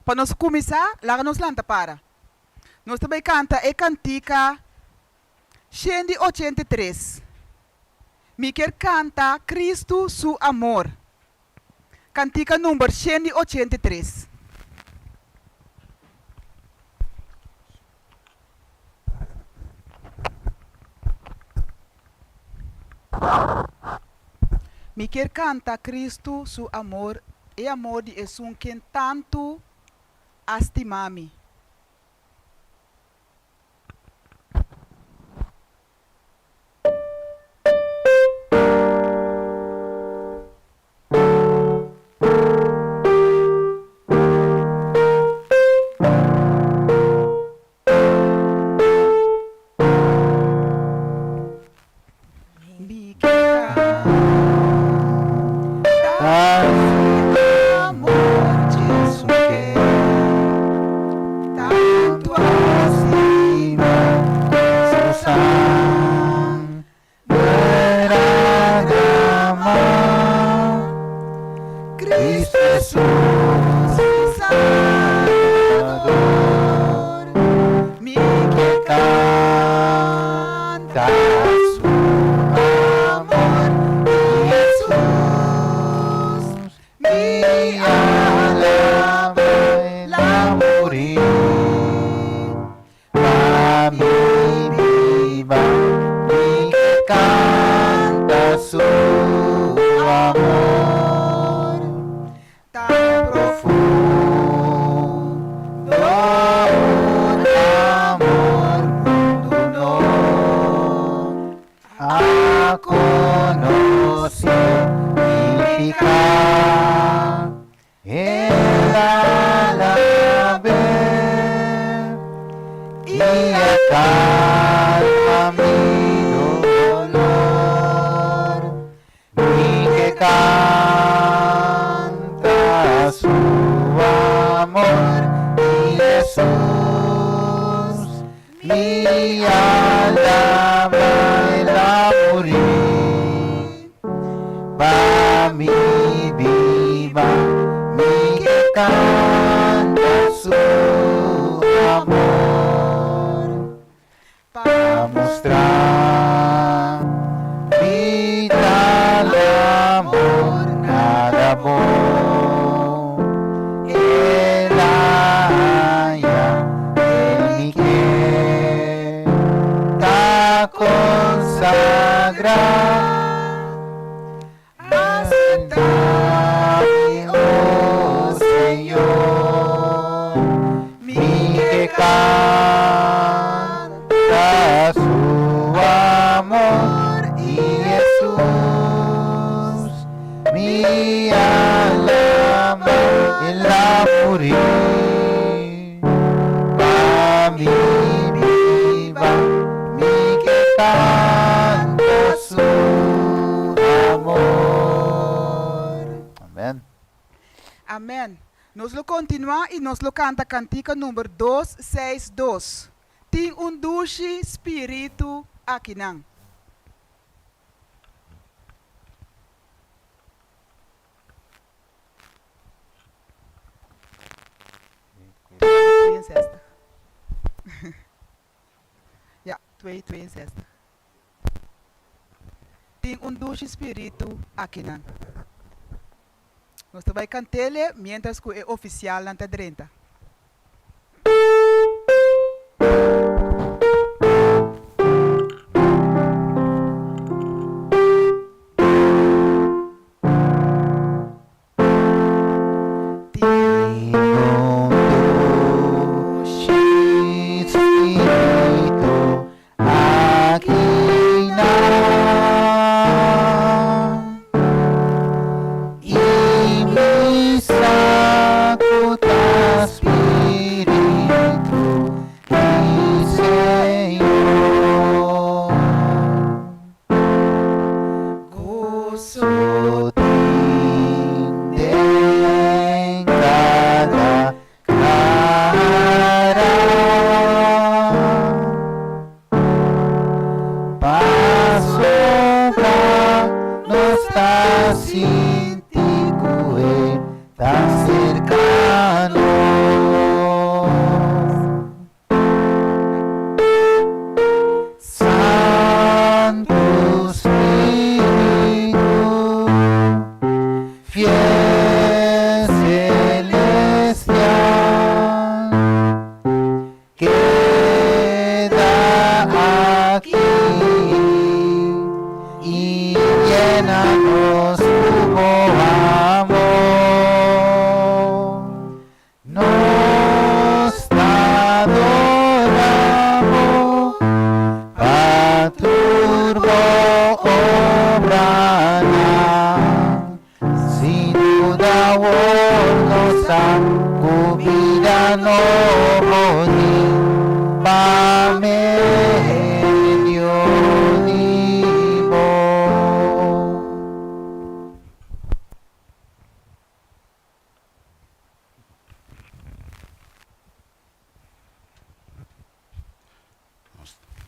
Para nós começar, lá nos lanta para. Nós também canta e cantica 183. Me quer canta Cristo su amor. Cantica número 183. Me quer canta Cristo su amor e amor de es un quien tanto estimami. Me quer amor disso que tanto acima Cristo Jesus Salvador, me que canta su amor, Jesus, me alaba la morir, pa mi viva, me que canta su amor, tan profundo, un amor mundo no ha conocido y el alabe y calma mi dolor, y que canta su amor y Jesús mi alma el morir, pa mi viva mi que canta su amor, para mostrar vital amor, nada bom, el haya en mi que ta consagrar. Aceptame, oh Señor, mi que canta su amor y Jesús, mi alma en la morir, pa mi viva, mi que canta su amor. Amén. Amén. Nos lo continua y nos lo canta cantica número 262. Tem un dulce espírito aqui não. Ja, 262. Tem un dulce espírito aqui não. Nós vai cantar mientras que é oficial na 30.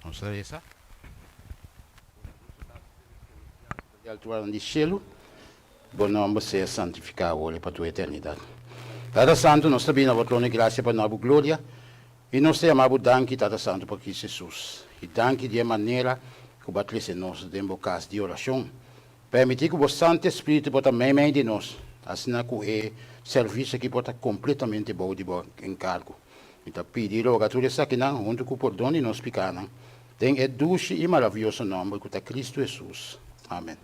Nostra resa. Di altura di cielo, buon nome sia santificato per tua eternità. Tata Santo, nostra bene, votrone grazie per la gloria, e nostri amabo danki, Tata Santo, per Cristo Jesus. E danki di maniera che batlesse nostro tempo cas di orazione. Permetti che il Santo Spirito possa mai di noi, assina che è servizio che possa completamente buono di buon incarico. E ti pidi l'oratore sa che non, onde che perdoni non spiccano. Den è dolce e meraviglioso nome che è Cristo Jesus. Amen.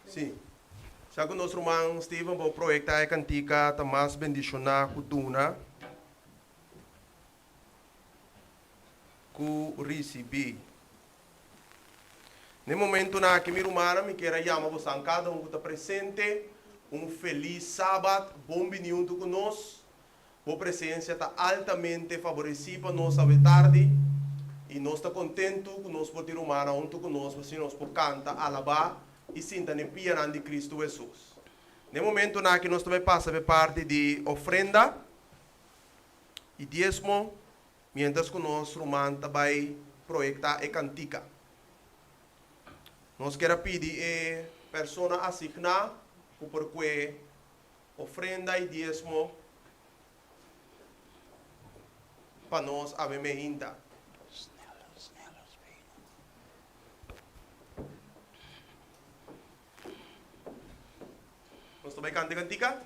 Sim. Já que o nosso irmão Steven vai projetar a cantica, está mais bendicionar com Duna, com receber. No momento na que minha irmã me quer chamar você cada um que está presente, feliz sábado, bom junto conosco. A presença está altamente favorecida para nós esta tarde e nós estamos contentes que nós podemos ir junto conosco, assim nós podemos cantar, alabar e sentir na piedade de Cristo Jesus. No momento na que nós também passamos a parte de ofrenda e diezmo, mientras que nosso irmão vai projetar a cantica. Nós queremos pedir a pessoa assignada por que ofrenda e diezmo para nós haver ainda. Nós também cantamos cantica?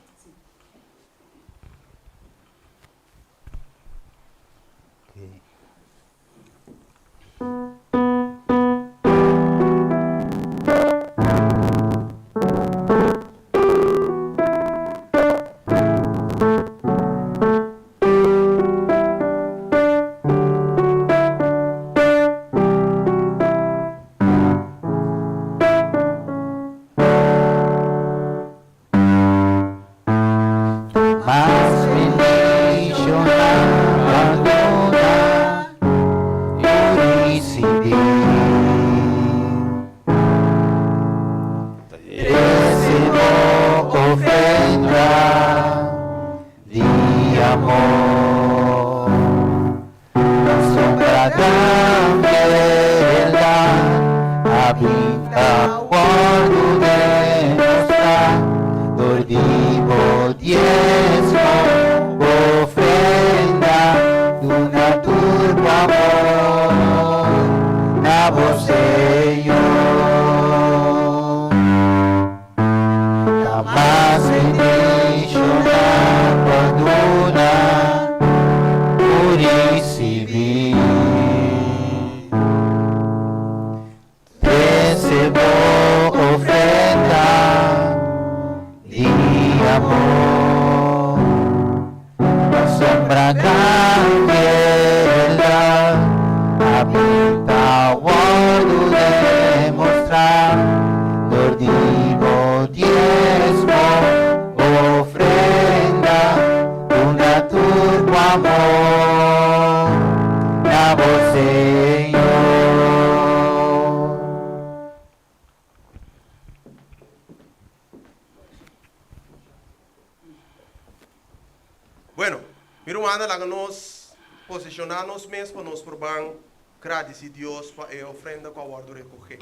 Bueno, mi hermana, la que nos posicionamos mesmo para nos probar agradecer a Deus para a ofrenda que o guardo recoger.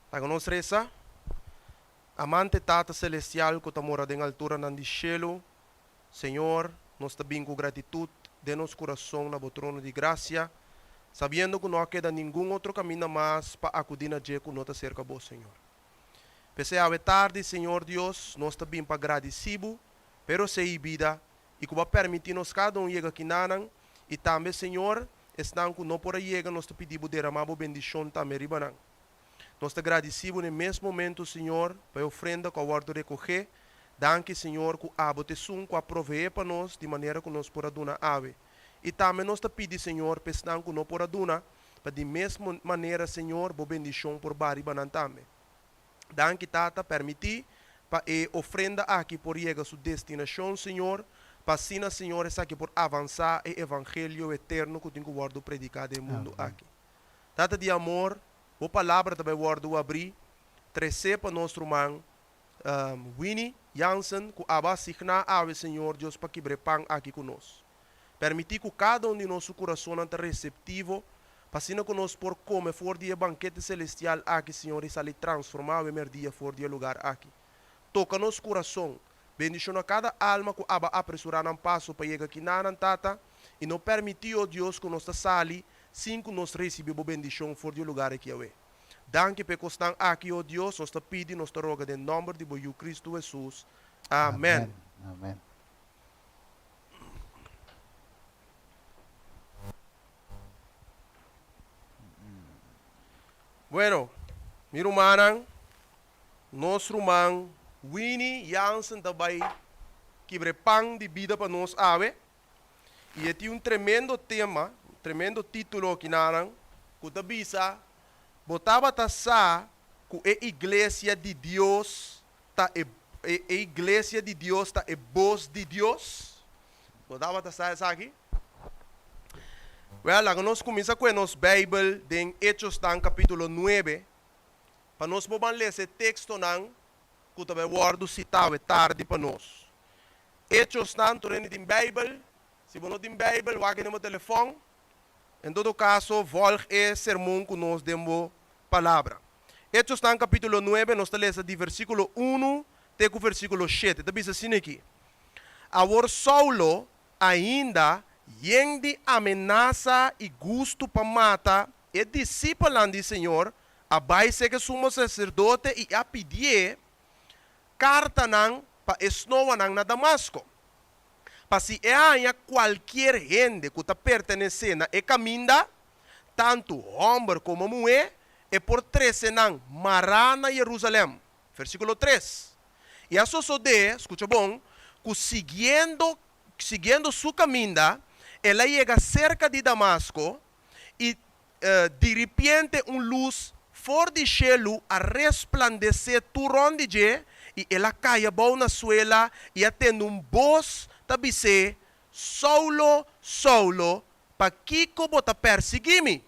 La que nos reza, amante Tata Celestial que mora em altura do cielo, Senhor, nós te com gratitud de nosso coração na trono de graça, sabendo que não queda nenhum outro caminho mais para acudir a Deus que não te cerca a vos, Senhor. Pese a tarde, Senhor Deus, nós também para agradecido, pero sei vida, e que vai permitir-nos cada um chegar aqui nanan, e também, Senhor, estão que não por chegar, nós te pedimos derramar a bendição também ribanan. Nós te agradecemos no mesmo momento, Senhor, para a ofrenda que o guardo recoger, Danke, Senhor, que abo te sun, que provee para nós de maneira que nós por aduna ave. E também nós te pedi, Senhor, pesnan que não por aduna, para de mesma maneira, Senhor, bo bendição por bari banantame. Danke, Tata, permitir para a ofrenda aqui por chegar a sua destinação, Senhor, para assim, Senhor, essa aqui por avançar o evangelho eterno que tem que guardo predicado no mundo aqui. Tata de amor, a palavra também guardo abrir, trece para nosso irmão Winnie Jansen, que aba signa ave, Senhor, Deus, para quebrar pão aqui conosco. Permitir que cada um de nosso coração esteja receptivo, para assim que nós por comer fora do banquete celestial aqui, Senhor, e sair transformado em dia fora do lugar aqui. Toca nosso coração, bendição a cada alma que aba apressurar um passo para chegar aqui na Tata, e não permitiu, Deus, que nós saímos sem que nós recebemos bendição fora do lugar aqui. Danke por estar aqui, oh Deus, nós te pedimos, nós te rogamos, em nome de Cristo Jesus. Amém. Amém. Bueno, mi irmão, nosso irmão Winnie Jansen também quebre pão de vida para nós ave. E é um tremendo tema, um tremendo título que naran, que te bisa, botava taça que a igreja de Deus tá a igreja de Deus tá a voz de Deus. Botava taça essa aqui. Well, nós começamos com a nossa Bíblia em Hechos capítulo 9. Para nós poder ler esse texto que também guardo citado tarde para nós. Hechos tu não tem Bíblia. Se você não tem Bíblia, vai no telefone. Em todo caso, volge o sermão que nós demos palavra. Hechos capítulo 9, nós lemos de versículo 1 até o versículo 7. Está dizendo assim aqui. Agora Saulo ainda de ameaça e gosto para matar e discípulo do Senhor, abaixo que sumo sacerdote e a pedir carta para esnoa na Damasco. Para se há qualquer gente que está pertencendo a caminho, tanto homem como mulher, e por 13 marana Jerusalém. Versículo 3. E a sociedade, escucha bom, que seguindo seu caminho, ela chega cerca de Damasco e de repente luz fora de cielo a resplandecer turno de dia e ela cai boa na suela e atende voz tabi se Saulo, Saulo, para que bota perseguir-me?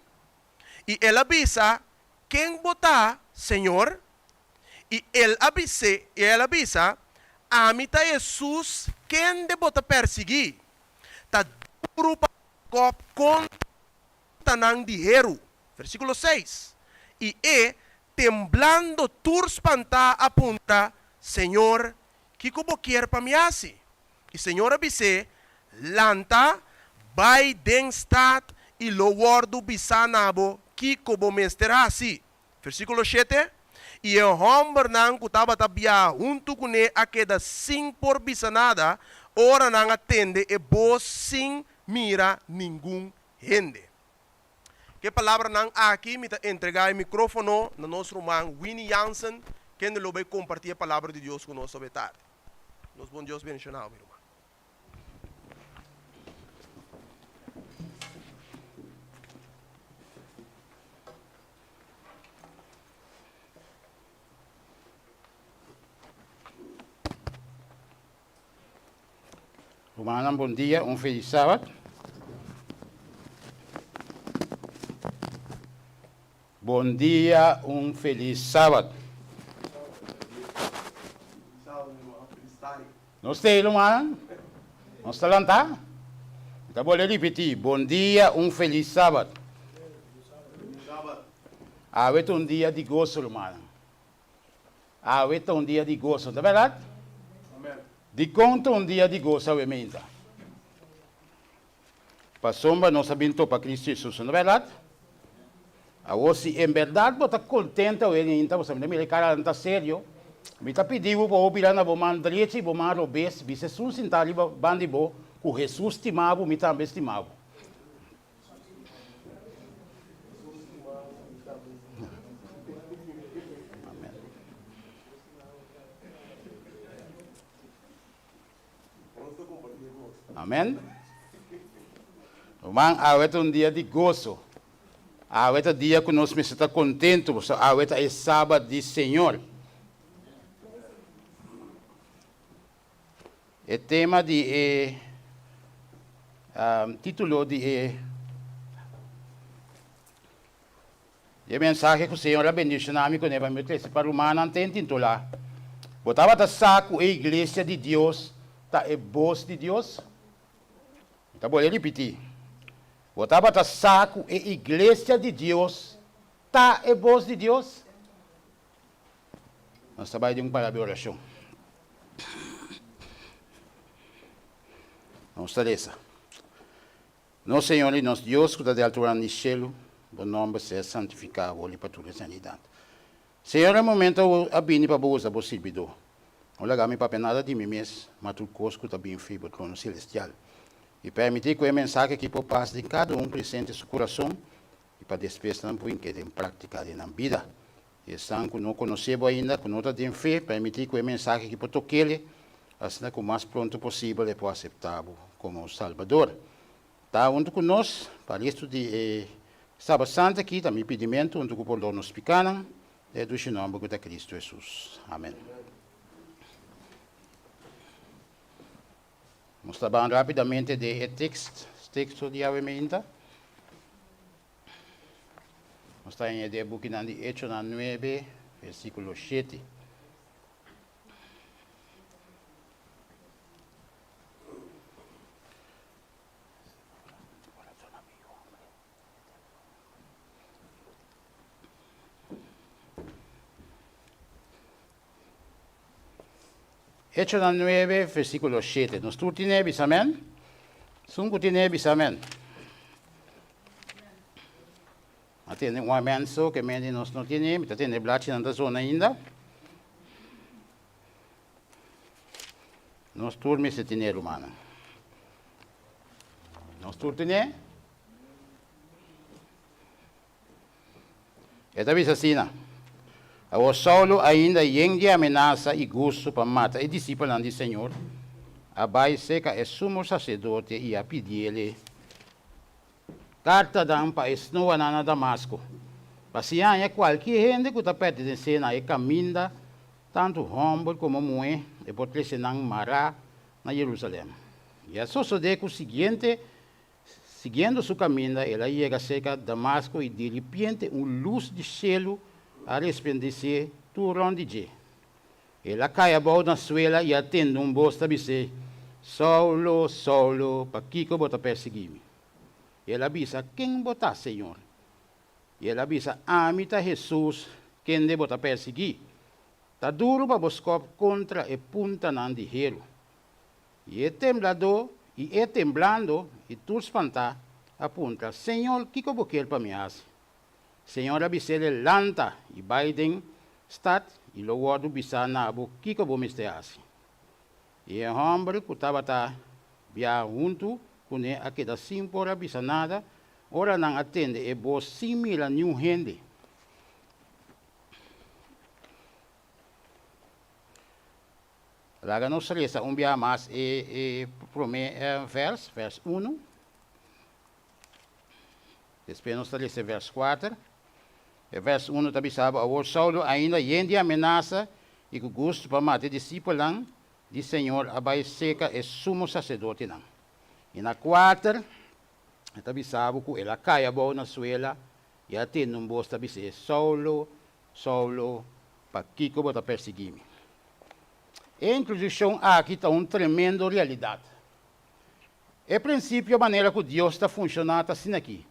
E ela avisa quem bota, Senhor? E ela avisa a mim tá Jesus quem de bota perseguir? Tá grupo conta nang diheru. Versículo 6. E temblando turspanta apunta, Senhor, que como quer para mim assim? E Senhor abise, lanta, vai den stat e lo wordo bisanabo, que como mesterá assim. Versículo 7. E o homem nang kutaba tabia junto com ele a queda sim por bisanada, ora nang atende e bo sim mira nenhum gente. Que palavra nang aqui me entregar o microfone no nosso irmão Winnie Jansen, que ele vai compartilhar a palavra de Deus conosco sobre tarde. Nos bom Deus bendicionado, meu irmão. Irmã, bom dia, feliz sábado. Bom dia, feliz sábado. Nós temos, irmã? Nós estamos lá? Então, vou repetir. Bom dia, feliz sábado. Hoje é dia de gozo, irmã. Hoje é dia de gozo, não é verdade? De conta dia de gozo, obviamente. Passamos nós sabemos para Cristo Jesus, não é verdade? Agora, se em verdade você está contente, então você me cara não sério, me está pedindo para opinar na bomba direita e bomba robês, se Jesus está ali bandibo, que Jesus estimava, me também estimava. Amém? Irmão, é um dia de gozo. É um dia que nós estamos contentos. É o sábado do Senhor. O tema de título de mensagem que o Senhor abençoe na minha coneva meu texto para humano entende lá. Botava tá saco a igreja de Deus, tá é voz de Deus. Tá bom, repetir. Botava tá saco a igreja de Deus, tá é voz de Deus. Nós trabalhamos de palavra de oração. Vamos estar essa. Nosso Senhor e nosso Deus, que está de altura no céu, o nome seja santificado, olhe para toda a sanidade. Senhor, é momento a bem para você, para servidor. Não legal para nada de mim mesmo, mas tudo coisa que está bem feito para o trono celestial. E permitir que a mensagem que por parte de cada presente seu coração e para despedir não por que em prática na vida. E estão que não conhecemos ainda, que não tem fé, permitir que a mensagem que por toque assim que o mais pronto possível é para aceitável como o Salvador. Está junto conosco, para isto de Sábado Santo aqui, também pedimento, junto com o povo nos picanam, é do nome de Cristo Jesus. Amém. Vamos trabalhar rapidamente de texto de Avementa. Vamos estar em o book de Hechos 9, versículo 7. Hechos 9, versículo 7. Nos turtinebis, amén. Sungutinebis, amén. Atende um amém só, que mente nós não temos, atende blate na zona ainda. Nos turmes se tem humana. Nos turtine. Esta vez assim, o Saulo ainda de ameaça e gosto para matar e discípulo do Senhor. Abai seca é sumo sacerdote e a pedir-lhe carta da para esnoa na Damasco. Passear é qualquer gente que está perto de cena e caminha tanto humble como mulher e pode ser não mará na Jerusalém. E a sucede que o seguinte, seguindo seu caminho, ela chega cerca de Damasco e de repente luz de céu a resplandecer tudo onde dia. Ela cai a bola na suela e atende bosta dizer, Saulo, Saulo, para que eu vou perseguir-me? Ela avisa, quem botar, Senhor? E ela avisa, amita Jesus, quem deve perseguir? Está duro para buscar contra e punta na andiheiro. E é temblado, e tu espantar, apunta, Senhor, que eu vou querer para mim? Senhor, avisa ele lanta, e Biden, stat, e logo do bisa na abo, que eu vou me estar assim? E o homem que estava via junto, com aquela simples bisa nada, ora não atende, e bo similar nenhum gente. Laga nos resta via mais primeiro verso 1. Depois nos resta verso 4. E verso 1 também sabe, o Saulo ainda de ameaça e que gosto para matar discípulos de Senhor, abai seca e sumo sacerdote não. E na 4, também sabe que ela cai a boa na suela e até não gosta de dizer, Saulo, Saulo, para que eu vou perseguir-me? A introdução aqui está uma tremenda realidade. É princípio a maneira que Deus está funcionando assim aqui.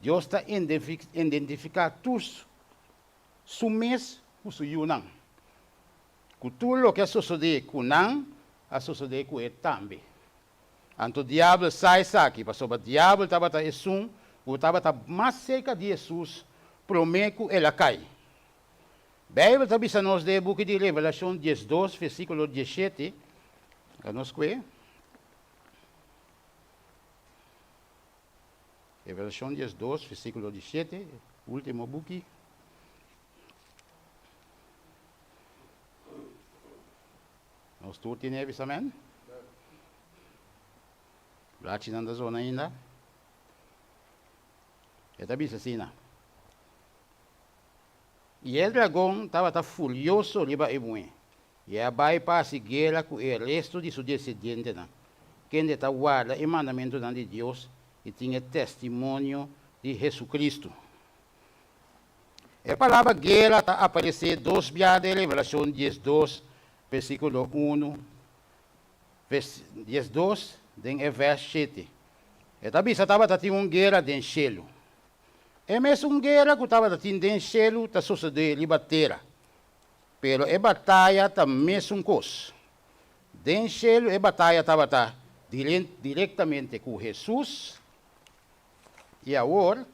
Deus está identificando todos sumes com o seu não. Que tudo o que sucede com não, sucede com ele também. Então o diabo sai aqui, para sobre o diabo estava mais cerca de Jesus, promete que ele cai. Bíblia também nos dá o book de Revelação 12, versículo 17. Vamos ver. Revelação 12, versículo 17, último book. Nós todos temos, amém? Lá na zona ainda. E tá bisa assim, e o dragão estava furioso riba e muito. E a bypass guerra com o resto de seus descendentes, que está guarda o mandamento de Deus e tinha testemunho de Jesus Cristo. A palavra guerra está aparecer 2 vezes em Revelação 12, versículo 1, 12, em verso 7. E também estava tendo uma guerra dentro do cielo. É mesmo uma guerra que estava tendo dentro do cielo, está sucedendo libertera. Pero a batalha está mesmo coisa. Dentro do cielo, a batalha estava diretamente com Jesus. E agora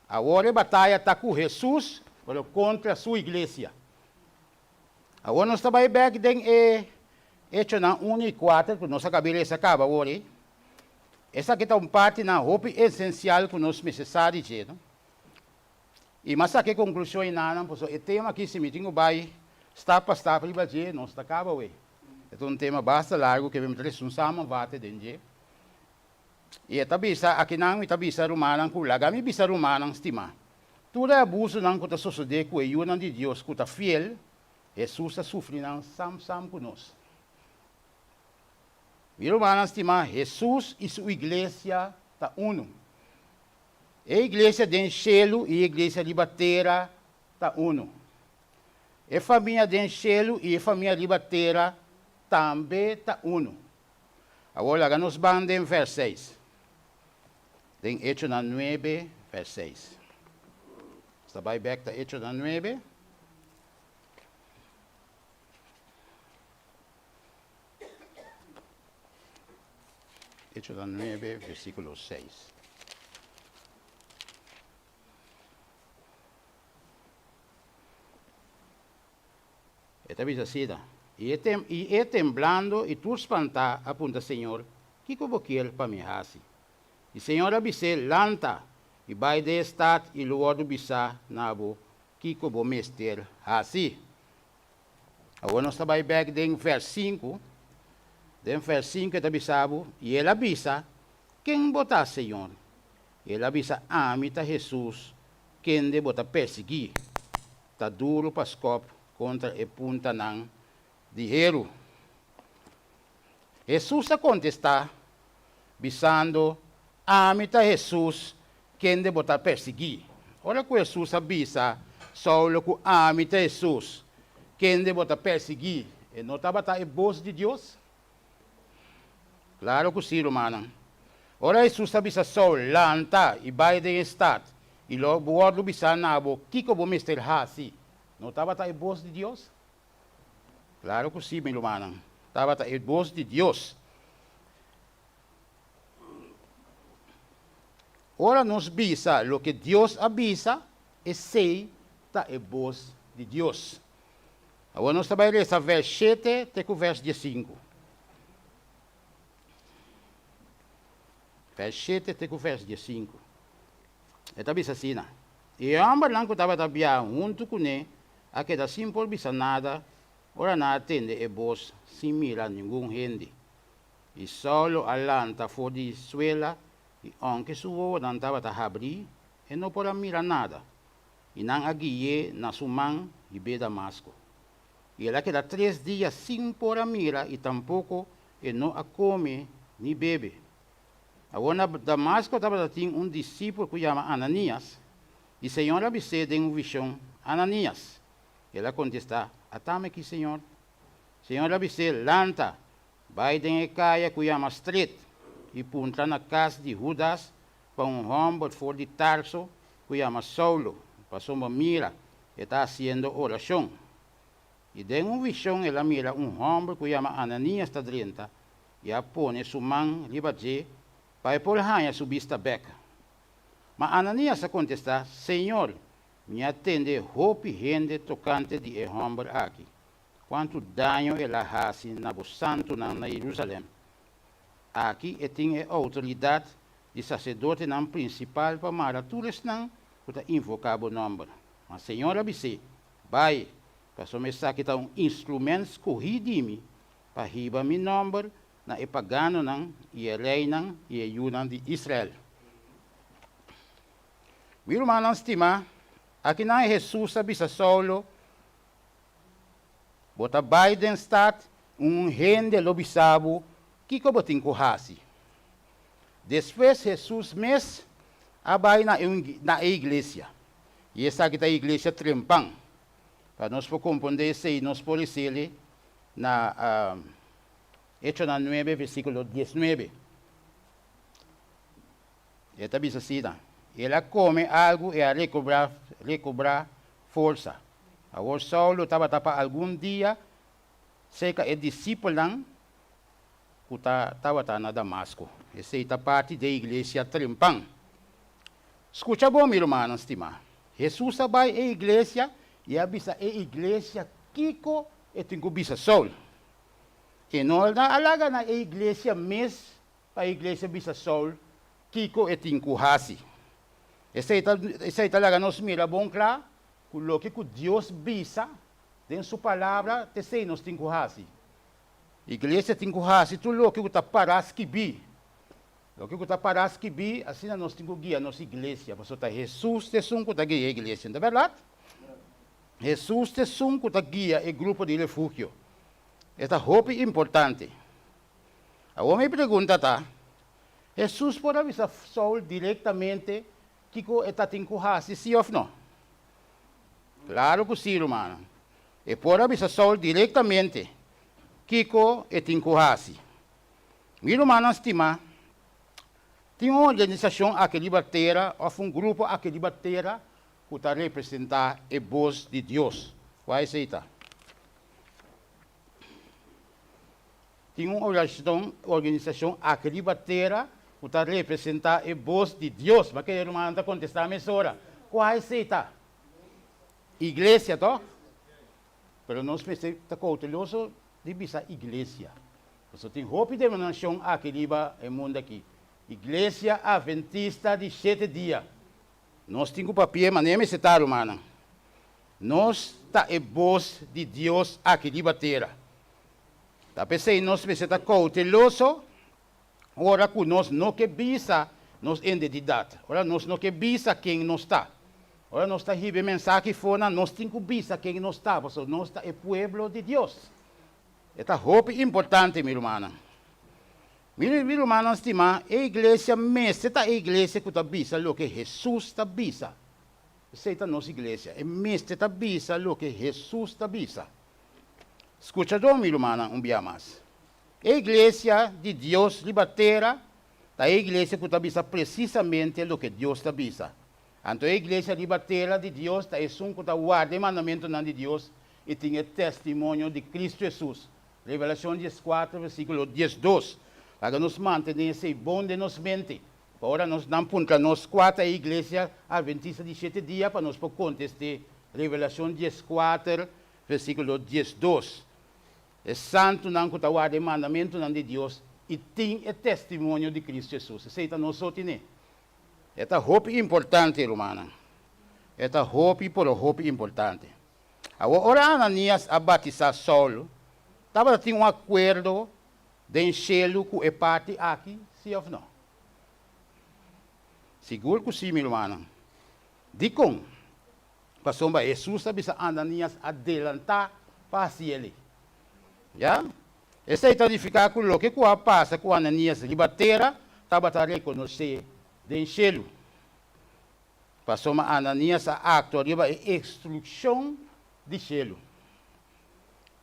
a batalha está com Jesus contra a sua igreja. Agora nós estamos bem dentro hecho na 1 e 4, que nossa cabeça acaba agora. Essa aqui está uma parte na roupa essencial que nós necessário dizer. E mas aqui a conclusão é nada, porque o tema aqui se me tinha vai está para dizer, não está acaba hoje. É um tema bastante largo que vamos trazer um sama bate dentro. E a tabisa aqui não é tabisa romana com lá, gami bisa romana estima. Tudo é abuso não que está sucedendo com a ajuda de Deus, que está fiel, Jesus está sofrendo sam conosco. E romana estima, Jesus e sua igreja está uno. A igreja de cielo e a igreja libertera está uno. A família de cielo e a família libertera também está uno. Agora, nos vamos em verso 6. Tem Hechos 9, verso 6. Está bem back to Hechos 9. Hechos 9, versículo 6. Esta diz assim, e temblando e tu espantar, apunta, Senhor, que eu quero para me fazer? E Senhor abisse lanta, e vai de estar e luar do bisa nabo, que eu vou mester assim. Agora nós estamos back em verso 5. Em verso 5 está bisabo, e ele avisa, quem botar, Senhor? Ele avisa, amita Jesus, quem de botar perseguir. Está duro para escopo contra a punta não de hero. Jesus a contestar, bisando, amita Jesus, quem de botar perseguir. Ora que Jesus avisa, só que amita Jesus, quem de botar perseguir. E não estava a voz de Deus? Claro que sim, romana. Ora Jesus avisa só, lanta, e vai de estado, e logo o bisa nabo, que eu vou mester assim. Não estava a voz de Deus? Claro que sim, meu irmão. Estava a voz de Deus. Ora nos bisa, o que Deus avisa, é sei está a voz de Deus. Agora nós estamos lendo esse verso 7 até o verso 15. Verso 7 até o verso 15. Está bisa assim, né? E a amba lang ko estava junto com ele, a que da simples bisa nada, ora na atende e voz, sem mira nenhum gente. E solo alanta for de suela, e anche suo não estava a abrir, e não pode mirar nada. E não aguie na sumang e be Damasco. E ela queda 3 dias sem pôr mira, e tampouco e não a come nem bebe. Agora Damasco estava tendo discípulo que chama Ananias, e o Senhor avise de uma visão, Ananias. Ela contesta, atame aqui, Senhor. O Senhor avise, lanta, vai de caia que chama Street, e punta na casa de Judas, para homem for de Tarso, que chama Saulo, passou uma mira, e está fazendo oração. E de uma visão, ela mira homem que chama Ananias, está dentro, e a põe sua mão, libaje, para por ranha subista beca. Mas Ananias a contestar, Senhor, me atende roupa e rende tocante de homem aqui. Quanto dano ela faz na santo na Jerusalém. Aqui tem a autoridade de sacerdote não principal para mara todos não para invocar o nome. Mas Senhor avise, vai, para começar que está instrumento escorrido pahiba mi number na ipagano ng ielay ng iayunan di Israel. Miro man ang stima, akin na Jesus sabi sa Saulo, bota Biden stat, gente lobisabo, kiko boting kuhasi. Después Jesus mes, abay na iglesia. E essa aqui tá a igreja trempang. Para nós por compreender se nós policili na Hecho na 9, versículo 19. Esta bisa sida. Ela come algo e a recobrar força. Agora Saulo estava algum dia cerca de discípulo que estava na Damasco. Essa é a parte da igreja trempang. Escuta bom, meu irmão, estima. Jesus vai à igreja e avisa a igreja Kiko e tem que bisa Saul. E não na alaga na igreja mes para a igreja bisa Saul Kiko e tem que hasi. Essa é talaga nos mira bom claro, coloque que Deus bisa tem sua palavra, te sei nos tem que hasi. Igreja tem que hasi, tu lo que está paras que bi. O que está paras que bi, assim nós temos que guiar nossa igreja, porque tá Jesus te sunco da guia a igreja, não é verdade? Jesus te sunco da guia o grupo de refúgio. Esta roupa é importante. Agora me pergunta tá, Jesus pode avisar Saul diretamente que está tem que hasi, sim ou não? Claro que sim, irmão. E pode avisar Saul diretamente Kiko e Tinkuhasi. Meu irmão, estima, tem uma organização aqui de Batera, ou um grupo aqui de Batera, que está representar a voz de Deus. Vai aceitar. Tem uma organização aqui de Batera, que está representar a voz de Deus. Mas que o irmão está contestando a mesora. Qual aceita? Igreja, tá? Pero nós pensamos que está cauteloso de bisa igreja. Você tem roupa de nação aqui liba o mundo aqui. Igreja Adventista de 7 dias. Nós temos papel, mas nem me citar, humana. Nós está a voz de Deus aqui liba terra. Tá pensei nós pensamos cauteloso. Ora que nós não que bisa nós identidade. Ora nós não que bisa quem nós está. Ora nós está recebendo mensagem fora, nós temos que bisa quem nós está, porque nós está o povo de Deus. Esta roupa é importante, meu irmão. Meu irmão, estima, a igreja mesmo, esta igreja que está bisa, o que Jesus está bisa. Essa é a nossa igreja. É mesmo está bisa, o que Jesus está bisa. Escuta, meu irmão, dia mais. A igreja de Deus libertera, a igreja que está bisa precisamente o que Deus está bisa. Então, a igreja libertera de Deus está um que está guardando o mandamento de Deus e tem testemunho de Cristo Jesus. Revelação 14, versículo 12. Para nos manter esse bom de nos mente. Agora nós não punta nós quatro a igreja adventista de 7 dias para nós contestar Revelação 14, versículo 12. É santo não que está guardando o mandamento de Deus e tem o testemunho de Cristo Jesus. Aceita nós outros, né? Esta roupa é importante, irmã. Esta roupa é importante. Agora Ananias a batizar Saulo. Estava tendo um acordo de enchê-lo com a parte aqui, sim ou não? Seguro que sim, meu irmão. De como? Passou para Jesus, sabe, Ananias adelantar para ele. Já? Esse é o dificuldade o que passa com Ananias libertera, estava a reconhecer de enchê-lo. Passou para Ananias a actuar a instrução de enchê-lo.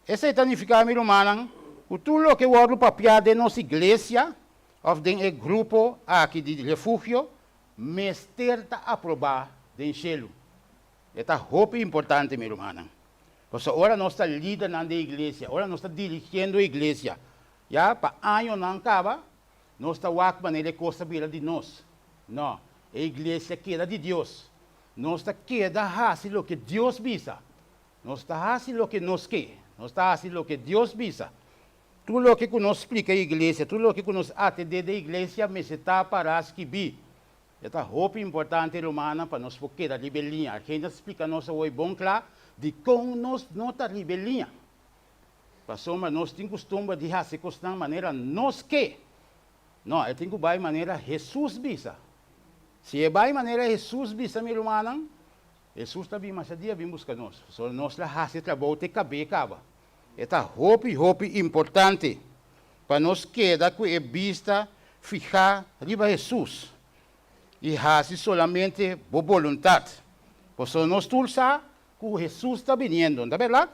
Esse é o significado, meu irmão, que tudo que o papel de nossa igreja, ou de grupo aqui de refúgio, mestre está aprovar de enchê-lo. Esta roupa é importante, meu irmão. Porque agora nós estamos liderando a igreja, agora nós estamos dirigindo a igreja. Já, para anos não acaba, nós estamos aqui coisa de nós. Não, a igreja queda de Deus. Nós estamos queda fazendo o que Deus visa. Nós estamos fazendo o que nós queremos. Nós estamos fazendo o que Deus visa. Tudo o que nos explica a igreja, tudo o que nos atende da igreja, me está para as que vi. Esta roupa importante, romana, para nós porque da ribelinha. A gente explica nós hoje bom claro de como nós não está ribelinha. Passou, mas nós temos costume de fazer coisas de maneira nós que. Não, eu tenho que vai maneira Jesus bisa. Se é vai maneira Jesus bisa, meu irmão, Jesus também, mas a dia vem buscar nós. Só nós lá fazemos trabalho de cabeça. Esta hope importante para nós queda com a vista fijar riba Jesus e fazer solamente por vontade. Por isso nós tulsa que Jesus está vindo, não é verdade?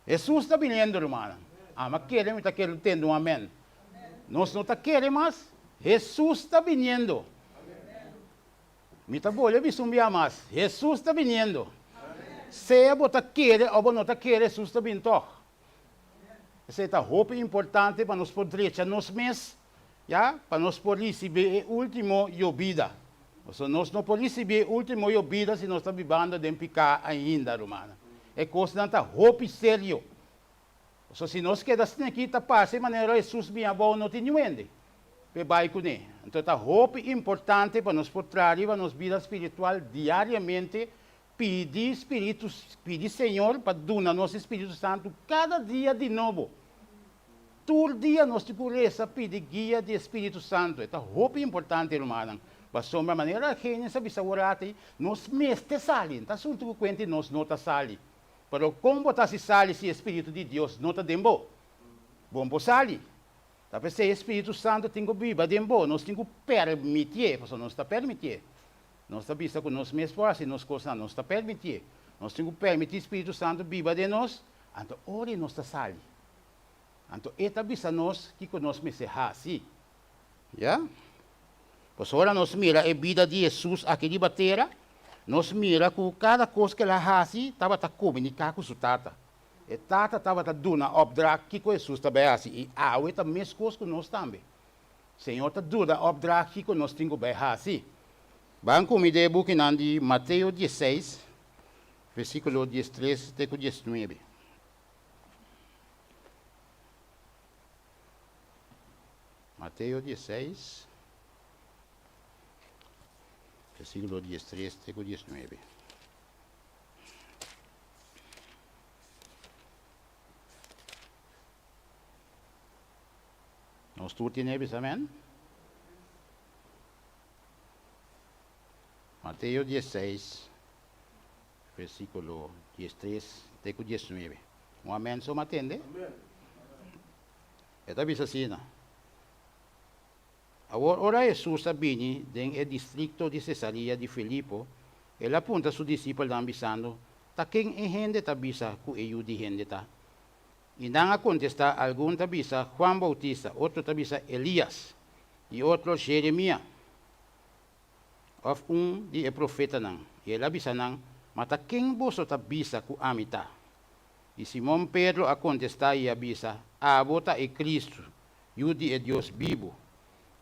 Jesus está vindo, irmão. Mas queremos estar tendo um amém. Nós não queremos, mas Jesus está vindo. Me está bom, eu vi mais. Jesus está vindo. Se você quer ou não quer, Jesus está vindo. Essa é a roupa importante para nós poder nos mesmos, para nós poder receber o último e vida. Nós não podemos receber o último e vida se nós estamos vivendo de picar ainda, irmã. É coisa de roupa sério. Se nós queremos aqui, tapar, de maneira Jesus vem a bom, não tem ninguém. Vai com ele. Então, a roupa importante para nós poder trazer a nossa vida espiritual diariamente, pedir Senhor para dar nosso Espírito Santo cada dia de novo. Todo dia nós temos pedir guia do Espírito Santo. É a roupa importante, irmão. Mas, de uma maneira, a gente sabe que nós mestres saem. Está assunto que quente nós não saem. Pero como está se sale se o Espírito de Deus não está dentro? Bom sale. Talvez se o Espírito Santo tem que viver dentro, nós temos que permitir, porque não está permitir. Nós está vista que nós mesmos assim, nós coisas não está permitir. Nós temos que permitir o Espírito Santo viver de nós, então ora nós está sale. Então esta vista nós que nós me se assim. Já? Pois ora nós mira a vida de Jesus aqui de batera. Nós mira que cada coisa que ela faz, estava a comunicar com sua tata. E tata estava a dando opdracht que Jesus também assim. E a outra mesma coisa que nós também. Senhor está dando opdracht que nós temos que fazer. Vamos comigo o book de Mateus 16, versículo 13 até 19. Mateus 16. Versículo 13 até 19. Nós todos temos, amém? Mateus 16, versículo 13 até 19. Um amém, só me atende? Amém. Esta vez assim, Ora Jesus sabini den distrito de Cesarea de Filipo, ele apunta su discípulo ambisando, taking gente tabisa ku eyu di gente ta. Inanga contesta algum tabisa Juan Bautista, outro tabisa Elias, e outro Jeremia. Of di profeta nang, ele abisa nang, mataking boso tabisa ku amita. E Simão Pedro a contesta e abisa, abota e Cristo, yudi e Deus vivo.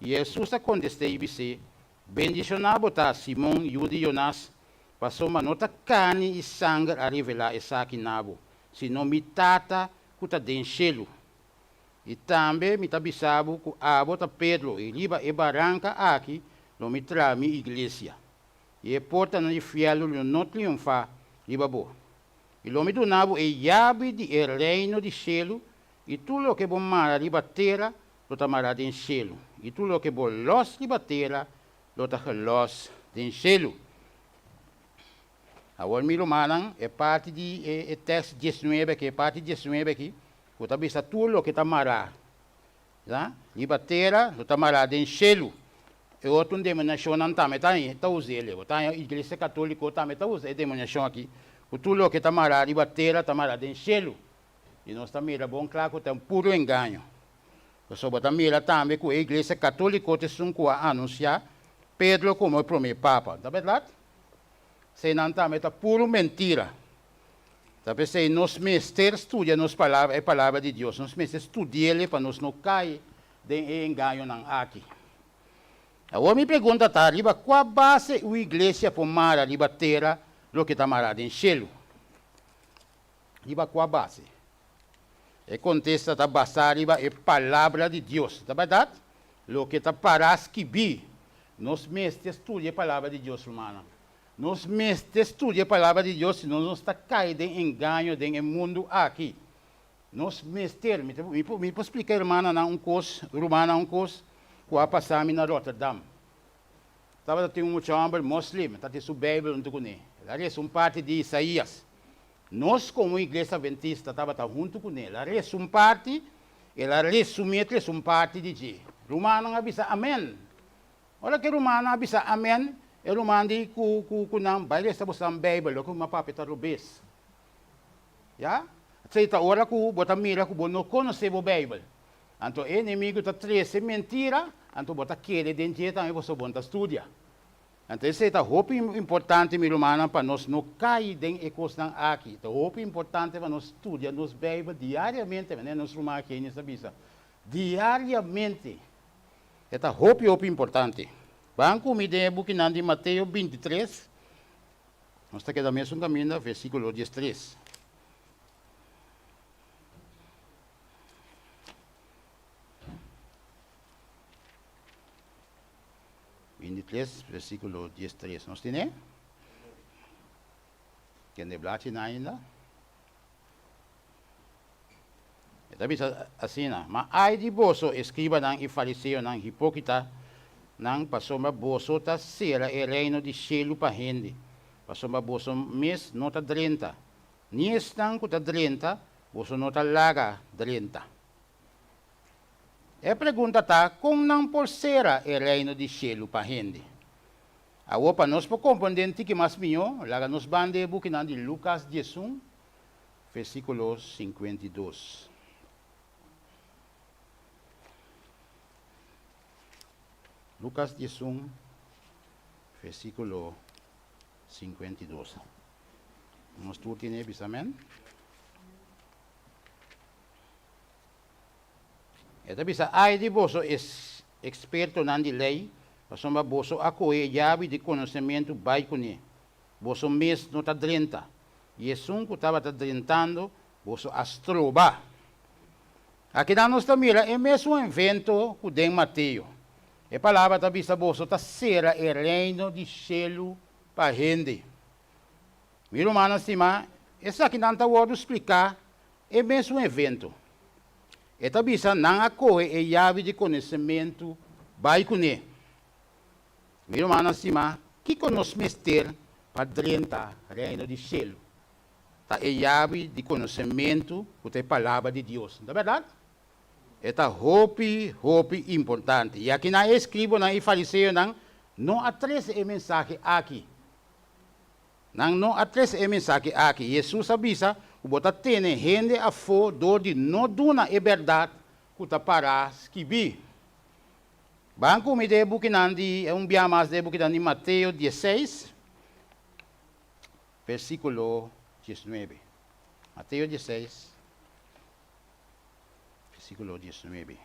E Jesus a contestou e disse, bendicionado está Simão Yudi Jonas, passou uma nota carne e sangue a revelar essa aqui nabo, senão me tata que está dentro cielo. E também me tabisabo que a bota Pedro e liba e barranca aqui, não me traz minha igreja. E a porta não fiel não triunfa, liba bo. E lo me donavo e llave de reino de cielo, e tudo o que bom mara liba terra, lo tamará dentro cielo. E tudo o que bom los liba terra, lo tamará dentro cielo. Agora, meu irmão, é parte de texto 19, que é parte 19 aqui, que também está tudo o que tamará. Liba terra, lo tamará dentro cielo. E outra denominação não também está usando. A igreja católica também está usando a denominação aqui. O tudo que tamará liba terra, tamará dentro cielo. E nós também é bom claro que tem um puro engano. Só também também que a igreja católica tem que anunciar Pedro como o primeiro papa. Está verdade? Se não também está puro mentira. Talvez se nós mestres estudam a palavra de Deus, nós mestres estudamos para nós não cair de engano aqui. Agora me pergunta, qual a base da igreja para mara a terra, o que está marado em cielo? Qual a base? E contesta está basada a palavra de Deus, tá verdade? O que está para escrever, nós mestres estudamos a palavra de Deus, irmão. Nós mestre estudia a palavra de Deus, senão nós está caído em engano do mundo aqui. Nós mestre, me pode explicar, irmã, um curso, romana um curso, que a passar na Rotterdam. Estava tem um chamber muslim, está tem sua Bíblia, não tem. Ela é uma parte de Isaías. Nós, como igreja adventista, estava junto com ele. Ela é uma parte, ela resume uma parte de G. Romana avisa amém. Olha que romana avisa amém. E romana di ku nang baile sa busang Bible, kung mapapita rubis. Ya? Sa ita ora ku bota mira ku bono conhece o Bible. Anto inimigo ta 13 mentira, anto bota quede dentro também você bonta estudia. Então, esse é o importante, meu irmão, para nós não cair em coisas aqui. O importante para nós estudar nos Bíblia diariamente, né? Nós irmãos aqui nessa bisa. Diariamente. É o importante. Banco me dê buquinan de Mateus 23. Nós está aqui da mesma caminho, versículo 13. Versículo 13. Nós temos? Quem de blate na ainda? Tapi assim, mas ai de bolso escriba ng ifariseo ng hipócrita ng pasoma bolso ta sera e reino de cielo pa hindi. Pasoma bolso mes nota 30. Nies nang kuta 30, bolso nota laga 30. E pergunta ta kung nang por sera e reino de cielo pa hindi. Awo pa nos po compreendente que mas minho, laga nos bande bukinan de Lucas 11, versículo 52. Lucas 11, versículo 52. Nos tu tinebis, amén? Ito bisa, ay di boso es experto nan di lei, pasoma boso ako e yabi de conhecimento vai kuni. Boso mes no ta 30. Yesun ko tava ta 30, boso astroba. Aqui na nossa mira é mesmo um evento que tem Mateus. E palavra ta bisa boso ta sera e reino de cielo pa gente. Meu irmão, estima, essa aqui não está o explicar, é mesmo um evento. E bisa não acorre e chave de conhecimento vai com ele. Meu irmão, estima, que conosco mister para 30 reino de cielo. Tá é chave de conhecimento que é a palavra de Deus. Não é verdade? Esta hope importante. E aqui na escribo na fariseu não atrese a mensagem aqui. Não atrese a mensagem aqui. Jesus avisa que bota tem gente a favor de não duna a verdade que tá para escrever. Banco me de buquinandi é biamas de buquinandi Mateus 16, versículo 19. Mateus 16. Versículo 19.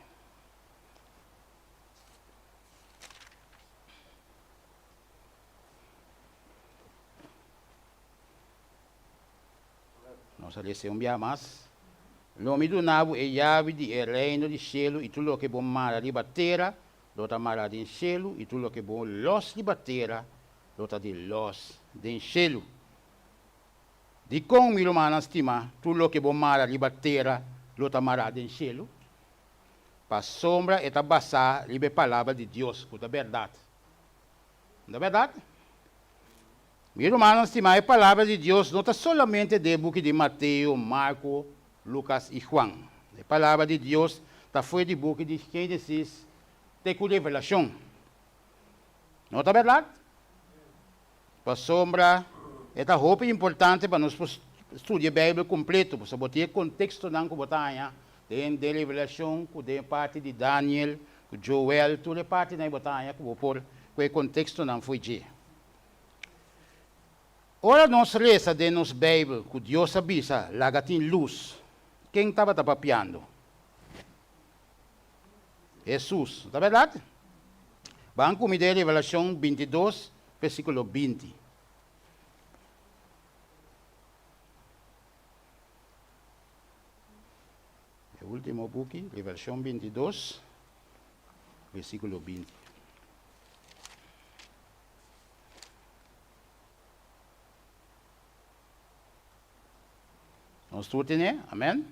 Nós lemos dia mais. Nome do nabo é chave de reino de cielo e tudo que bom mara de batera, lota mara de cielo e tudo que bom los de batera, lota de los de cielo. De com meu irmão estima, tudo que bom mara de batera, lota mara de cielo. Para sombra e tabasa libe palavra de Deus, que é verdade. Não é verdade? Meu irmão, estima, a palavra de Deus não está somente de book de Mateus, Marcos, Lucas e Juan. A palavra de Deus está fora de book de Gênesis, de revelação. Não é verdade? Para sombra, é roupa importante para nós estudar a Bíblia completa, para saber o contexto não que botar tem de revelação, que tem parte de Daniel, que Joel, toda parte da botar que vou pôr, que o contexto não foi de. Ora nós reza de nos Bíblia, que Deus avisa, laga tem luz. Quem estava tapapiando? Jesus, não é verdade? Banco me dê Revelação 22, versículo 20. O último book, Revelação 22, versículo 20. Nós tudo, né? Amém?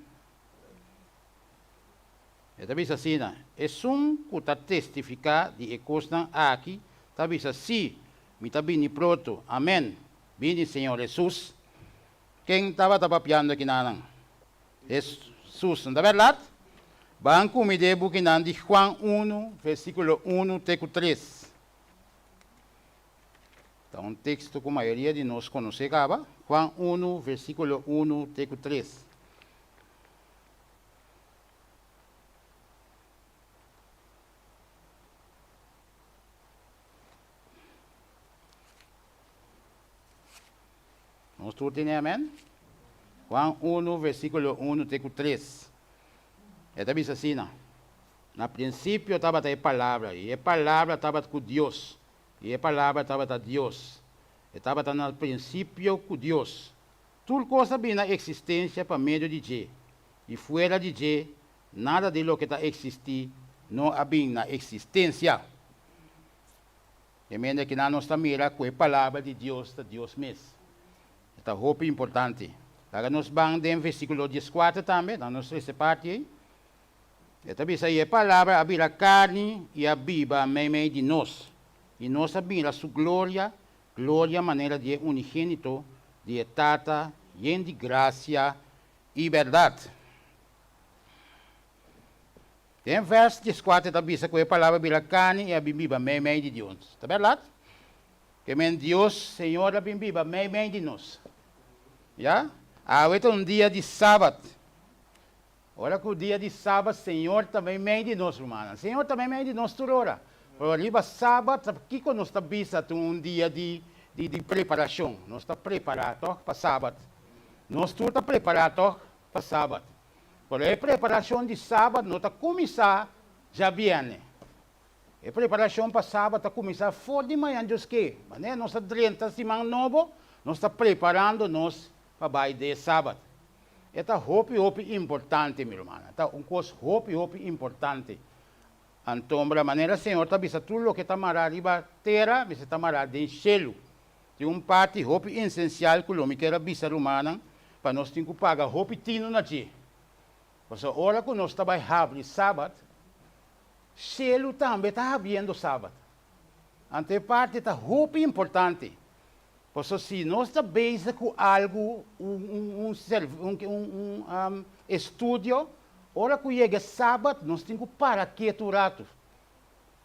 E talvez assim, é que está testificar de coisas aqui, talvez assim, me está bem pronto, amém, bem Senhor Jesus, quem estava papiando aqui na Jesus, não é verdade? Banco me devo que de Juan 1, versículo 1, até 3. Então, um texto que a maioria de nós conhece, Juan 1, versículo 1, até 3. Nós todos temos amém? Juan 1, versículo 1 até 3. É também assim, não? No princípio estava a palavra, e a palavra estava com Deus, e a palavra estava com Deus. Estava no princípio com Deus. Tudo coisa bem na existência para meio de Deus. E fora de Deus, nada de lo que está existir não há bem na existência. E mesmo que nós estamos mirando com a palavra de Deus mesmo. Esta roupa é importante. Agora nós vamos em versículo 14 também, na nossa parte aí. E também aí a palavra abrir a carne e a viva meio de nós. E nós abrir a sua glória, glória maneira de unigênito, de tata, e de graça e verdade. Em verso 14 também com a palavra abrir a carne e a viva meio de Deus. Está verdade? Que Deus, Senhor, a viva meio de nós. Já? Hoje é um dia de sábado. Olha que o dia de sábado, Senhor também meio de nós, irmã. Senhor também meio de nós toda hora. Por ali, sábado, aqui que nós estamos visando um dia de preparação. Nós estamos preparados para sábado. Nós estamos preparados para sábado. Por aí, a preparação de sábado, nós estamos começar já viene. A preparação para sábado está começar fora de manhã, Deus que. Nós estamos 30 semana novo, nós estamos preparando-nos para baixo de sábado. Esta roupa importante, meu irmão. Esta coisa roupa importante. Então, de maneira, Senhor, está vendo tudo o que está marado em terra, está marado em céu. Tem uma parte roupa essencial que o homem quer vista humana, para nós temos que pagar roupa tino na dia. Porque a hora que nós trabalhamos sábado, céu também está havendo sábado. Ante parte está roupa importante. Porque se nós estamos com algo, estúdio, hora que chega sábado, nós temos que parar quieto rato.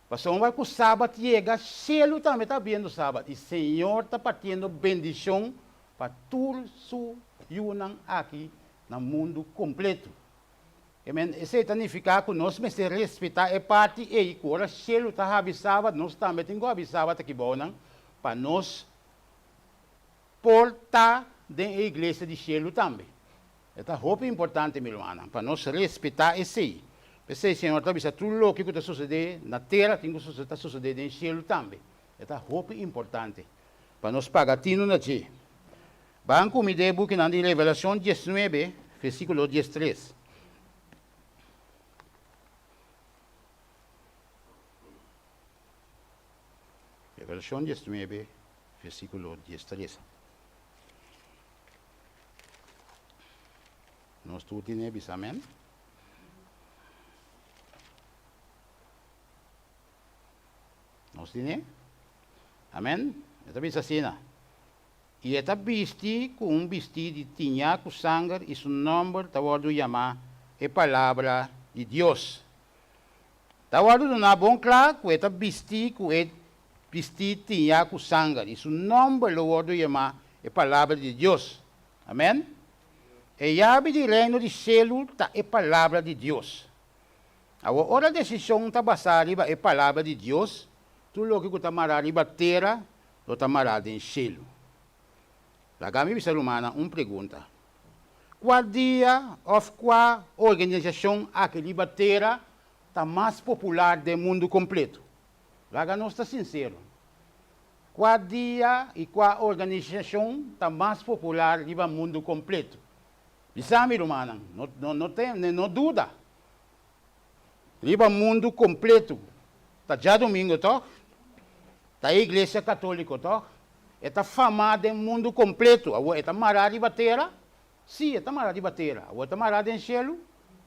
Porque uma vez que o sábado chega, céu também está vendo sábado. E o Senhor está partindo bendição para tudo isso aqui no mundo completo. Isso significa que nós temos que respeitar a parte e agora se ele está avisado, nós também temos que avisar aqui para nós portar dentro da igreja de Cielo também. Esta roupa é importante, meu irmão, para nós respeitar isso aí. Porque, Senhor, talvez tudo o que está sucedendo na terra tem que estar sucedendo em Cielo também. Esta roupa é importante para nós pagar tino na dia. Banco me deu que na Revelação 19, versículo 13. Revelación 19, versículo 13. Nós tudo temos, amém? Nós temos? Amém? Esta vez assim, e esta vesti com um vestido de tinha com sangue e seu nome está chamar a palavra de Deus. Está na bom claro que esta vesti com vestido tinha com sangue e seu nome está chamar a palavra de Deus. Amém? E a chave do reino de céu está a palavra de Deus. Agora a decisão está basada na palavra de Deus. Tudo o que está marado na terra, está marado em céu. La gami ser humana, uma pergunta. Qual dia ou qual organização aqui na terra está mais popular do mundo completo? Lá nós está sincero. Qual dia e qual organização está mais popular no mundo completo? Sabe, irmã, não dúvida. No mundo completo, está já domingo, tá? Está a igreja católica, tá? Está famada no mundo completo. Está marada na terra, Sim, está marado de bater. O está marado em cielo?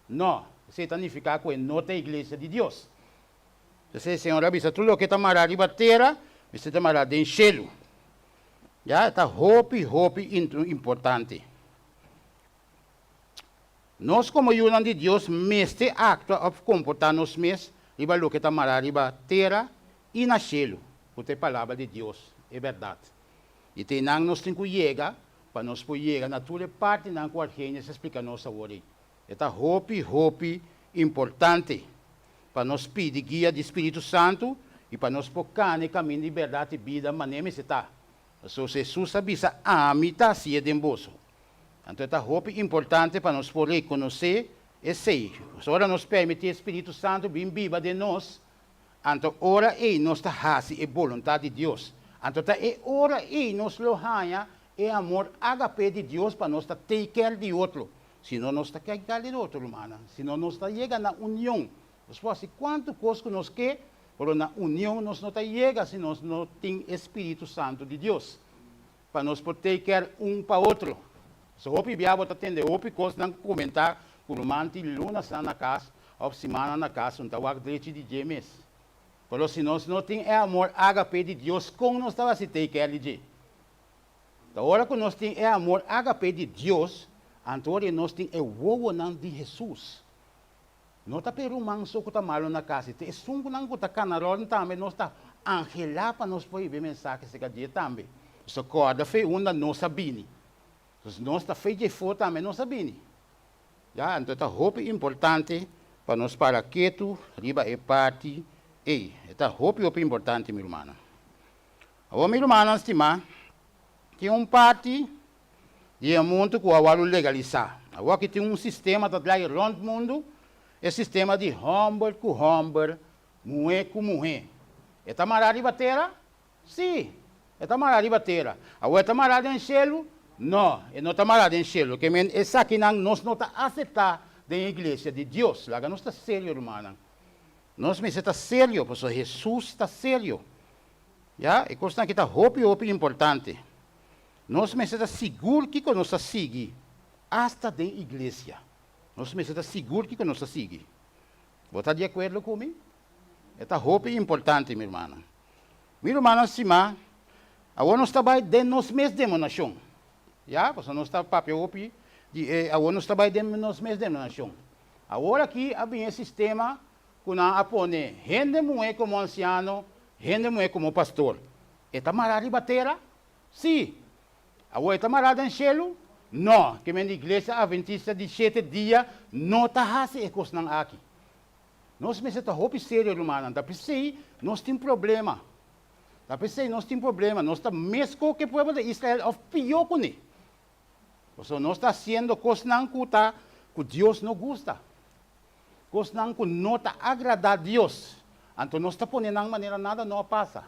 Não. Isso significa que não é a igreja de Deus. Você, Senhor, avisa tudo que está marado de bater, você está marado em cielo. Já está hope importante. Nós, como Yunan de Deus, mestre acto of comportar-nos mesmos, e o que está marado de bater e na cielo. Porque a palavra de Deus é verdade. E tem nós temos que chegar, para nós poder chegar na toda parte, na qual se explica a nossa ordem. Esta hope importante, para nós pedir guia do Espírito Santo, e para nós focar no caminho de verdade e vida, mas nem está. So, Jesus avisa, a mitad se é de bolso. Então, esta hope importante para nós poder reconhecer e sei. Agora nos permite o Espírito Santo vir viva de nós. Então, ora é nossa raça e vontade de Deus. Então, é ora é nos lohanha e amor HP de Deus para nós take care de outro. Senão nós está carregando de outro, humana. Senão nós está chegando na união. Nós podemos quanto coisa nós quer, mas na união nós não está chegando se nós não temos Espírito Santo de Deus. Para nós poder take care para outro. Se o Biabo está tendo outra coisa, não comentar, por manter luna na casa, ou semana na casa, não está o direito de gemes. Pero se nós não temos amor HP de Deus, como nós estamos se take care de? Da hora que nós temos amor HP de Deus, então nós temos o de Jesus. Não está pelo manso que está malo na casa, é sungo não que está canarol também, nós está angelar para nós poder ver mensagem se dia também. Só corda foi uma nossa bini. Nós está feito de foto também não sabia. Já, então está roupa importante para nós para quieto, riba é parte. Ei, está roupa importante, minha irmã. Agora, minha irmã, estima, que parte de mundo que o avalo legalizar. Agora que tem sistema que está rond mundo, é sistema de homem com homem, mulher com mulher. Está marado de batera? Sim, está marado de batera. Agora está marado em cielo? Não, não está marado em cielo, que essa aqui nós não está aceitando da igreja de Deus. Lá não está sério, irmã. Nós me está sério, porque Jesus está sério. Já? E coisa que está roupa importante. Nós me está seguro que nós está seguir hasta da igreja. Nós me está seguro que nós está seguir. Você está de acordo comigo? Esta roupa importante, minha irmã. Minha irmã, cima, agora nós estamos dentro de nós mesmos denominação. Já, porque nós estamos papel opi, agora nós estamos dentro de nós mesmos denominação. Agora aqui havia sistema que nós apone gente mulher como anciano, gente mulher como pastor. Está marado de batera? Sim. Agora está marado em cielo? Não. Que a igreja adventista de 7 dias não está fazendo coisa aqui. Nós me está roupa sério, irmã. Da pensei, nós temos problema. Da pensei, nós temos problema. Nós estamos mesmo que o povo de Israel é pior que ele. Porque nós estamos fazendo coisas que Deus não gosta. Coisas que não está agradar a Deus. Então nós estamos ponendo de maneira nada não passa.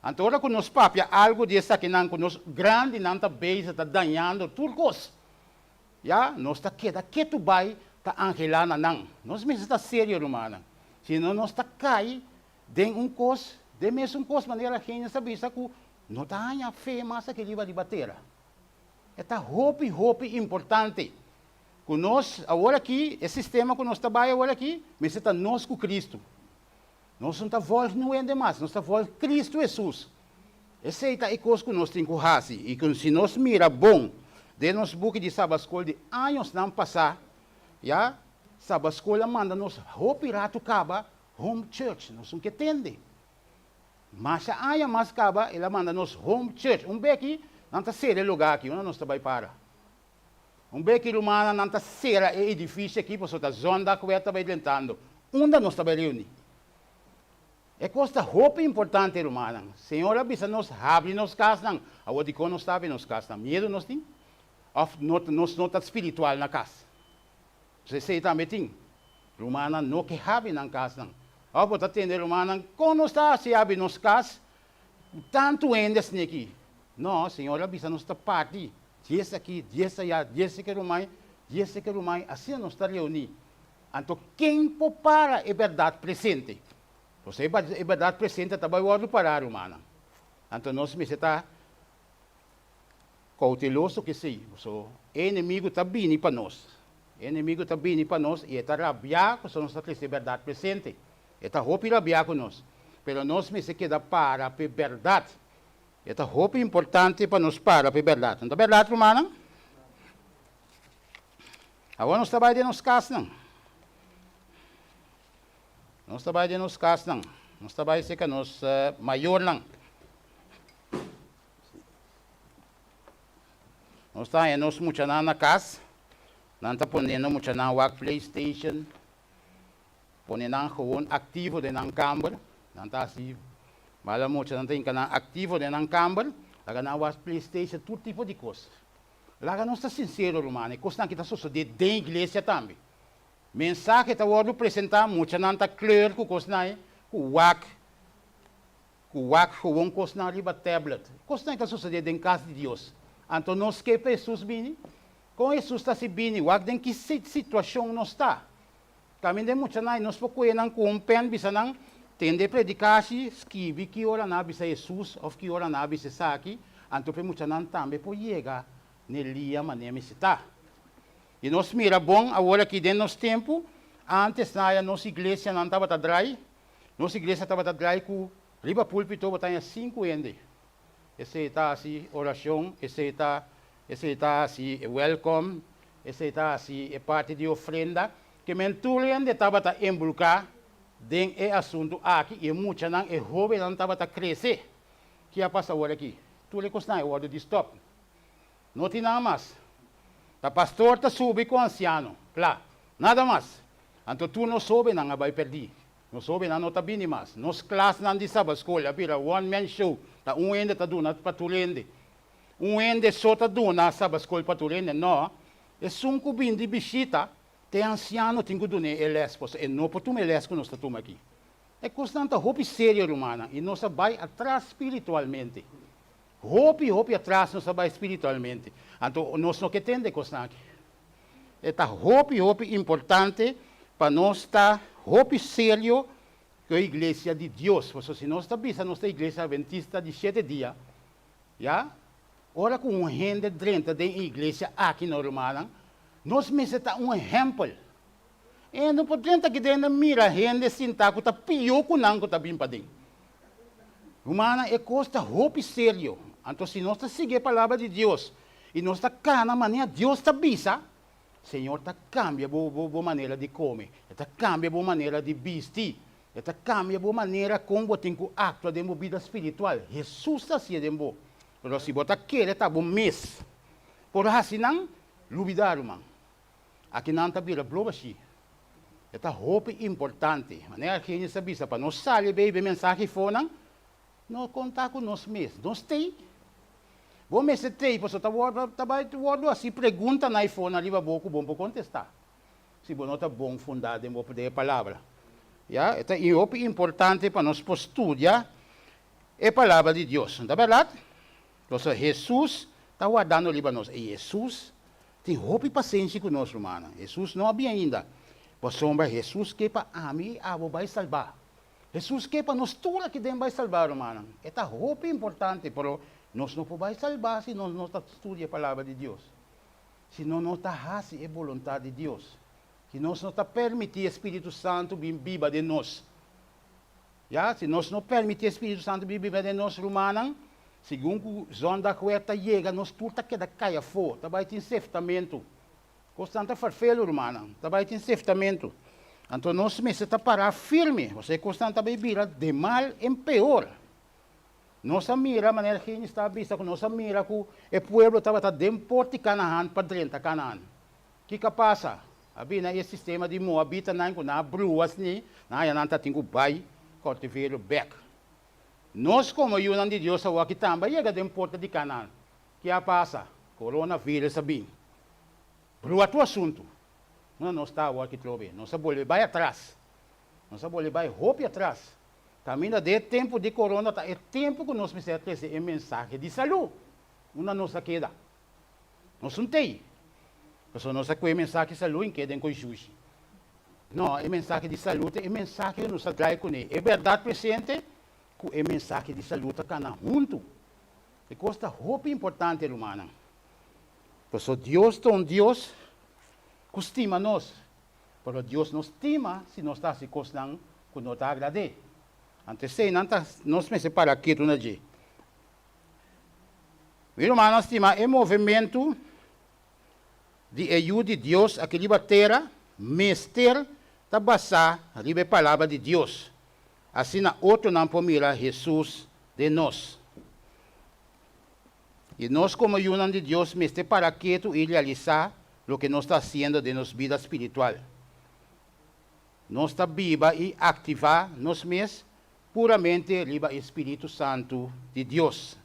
Então agora que nós papia algo desse aqui, que nós grande não está bem, está danhando tudo coisa. Já, nós está quieto vai, está angelando não. Nós mesmo está sério, irmã. Senão nós está cai de coisa, de mesmo coisa, maneira que a gente sabe que não está a fé mais que ele vai bater. Esta roupa importante. Que nós, agora aqui, esse sistema que nós trabalhamos agora aqui, mas está nós com Cristo. Nós não estamos não é demais, nós estamos Cristo Jesus. Essa é a coisa que nós temos que fazer. E que se nós mira bom, de nos book de Sabascola de anos não passar, já, Sabascola manda nos roupa rato caba, home church, nós não entende. Mas a aya mas caba, ela manda nos home church. Beque, não está ser lugar aqui, onde nós trabalhamos para. Beque romana não está ser edifício aqui, porque está zonda que está tentando. Onde nós trabalhamos? É coisa roupa importante, irmã. Senhora, bisa nos abre nos casas, a o de nós está nos casas. Medo nós tem? Nós não está espiritual na casa. Você sei também tem? Romana não que abre na casa. A o tá tendo irmã, quando está se abre nos casas, tanto ainda assim aqui. Não, senhora, bisa nos está parte. Diz aqui, diz aí, diz que romã, assim nós está reunidos. Então, quem para é verdade presente? Você é verdade presente, está bem o parar, humana. Então, nós me está cauteloso que sei. So, inimigo está vindo para nós. Inimigo está vindo para nós e está rabiar com nossa verdade presente. Está roupa rabiar com nós. Pero nós me se queda para a verdade. Está roupa importante para nós para a verdade. Não é verdade, romana? Agora nós trabalhamos nos casos, não. Nós trabalhamos nos casos, não. Nós trabalhamos com nós maior, não. Nós estamos muito na casa. Nós estamos ponendo muito na PlayStation. Ponendo gewoon ativo de na câmera. Nós estamos assim. Mas muito nós temos ativo de na câmera. Lá na PlayStation, todo tipo de coisa. Lá nós estamos sinceros, romano. E coisa que está sucedendo dentro da igreja também. Mensagem que está sendo apresentada, muito não está claro com coisa aí. Com o WAC, com coisa na riba tablet. Coisa que está sucedendo em casa de Deus. Então nós que Jesus vini. Com Jesus está se vini, o WAC em que situação nós está. Kami de muito não, nós podemos com um pen, bisa não, tende predicar se escrever que ora na bisa Jesus, ou que ora na bisa aqui. Então muito não também pode chegar nelia maneira está. E nós mira bom agora que dentro nosso tempo, antes na nossa igreja não estava atrás, nossa igreja estava atrás com riba púlpito botava 5 ende. Esse está assim oração, esse está assim welcome, esse está assim é parte de ofrenda que mentura ende estava a embrucar dentro é assunto aqui e muita não é jovem não estava a crescer. Que a passa agora aqui? Tu lhe custa é hora de stop. Não tem nada mais. O pastor está subindo com o anciano. Claro, nada mais. Então tu não soube, não vai perder. Não soube, não está bem mais. Nos classes não de sábado escola, vira one man show. Tá ende está dando para turende. Ende só está dando na sábado escola para turende. Não. É um cubinho de bichita. Tem anciano, tem que dar ele esposa. E não para tu me lesco nós estamos aqui. É constante roupa séria, romana. E nós vai atrás espiritualmente. Roupa atrás nós vai espiritualmente. Então, nós não queremos coisa aqui. Esta roupa importante para nós estar roupa sério com a igreja de Deus. Porque se nós estamos nossa igreja adventista de 7 dias, já? Ora com um gente dentro da igreja aqui na Romana, nós necessitamos um exemplo. E não podemos que dentro mira gente sentar que está pior que não que está bem para dentro. Romana é coisa roupa sério. Então, se nós seguimos a palavra de Deus, e nós está cá na maneira Deus está bisa, Senhor está cambia a maneira de comer, está cambia a maneira de vestir, está cambia a maneira como tem que actuar de vida espiritual. Jesus está sendo bom. Mas se você quer, está bom mês. Por assim não, duvidar, irmão. Aqui não está vira blog assim. Esta roupa importante. Maneira que a gente sabe, para nós sair bem mensagem fora, não contar com nós mesmos. Nós temos. Bom, mas se tem, você está assim, pergunta na iPhone, ali vai bom para contestar. Se você não está bom fundado em poder palavra. Yeah? Então, é importante para nós estudar a palavra de Deus. Não é verdade? Então, Jesus está guardando ali para nós. E Jesus tem roupa e paciência com nós, irmão. Jesus não havia ainda. Por sombra, Jesus que para a mim, vai salvar. Jesus que para nós tudo que vai salvar, irmão. Esta roupa é importante, pero nós não podemos salvar se nós não estudamos a palavra de Deus. Se nós não estamos a vontade de Deus. Se nós não permitimos o Espírito Santo viva de nós. Ja? Se nós não permitimos o Espírito Santo viva de nós, irmão, segundo João da Cuerta chega, nós tudo queda caia fora. Também tem seftamento. Constante farfelo, irmão. Também tem seftamento. Então, nós precisamos parar firme. Você constantemente vira de mal em pior. Nossa mira, a maneira que a gente está vista, nossa mira que o povo estava dentro de Canaã para dentro de Canaã. O que passa? Havia esse sistema de Moabita, na bruas, não está tendo bai, cortiveiro, beck. Nós, como Yunan de Deus, aqui também, chega dentro de Canaã. O que passa? Coronavírus, sabe? Brua tu assunto. Não está aqui, trove. Não se pode vai atrás. Não se pode vai roupa atrás. Caminha de tempo de corona, é tempo que nós precisamos trazer mensagem de saúde. Uma nossa queda. Nós não tem. Porque nós temos mensagem de saúde em queda com Jesus. Não, é mensagem de saúde, é mensagem que nos traz com ele. É verdade presente, que é mensagem de saúde que está junto. É coisa roupa importante, irmã. Porque Deus é um Deus que estima nós. Pero Deus nos estima se nós estamos se coisando que não está agradando. Antes sei, nós me separa aqui do dia. Meu irmão, nós temos um movimento de ajuda de Deus a que terra, mestre, está basado na palavra de Deus. Assim, na outro não podemos Jesus de nós. E nós, como ajuda de Deus, mestre para que tu realizar o que nós está fazendo de nossa vida espiritual. Nós está viva e ativar nós mesmos puramente riba Espírito Santo de Deus.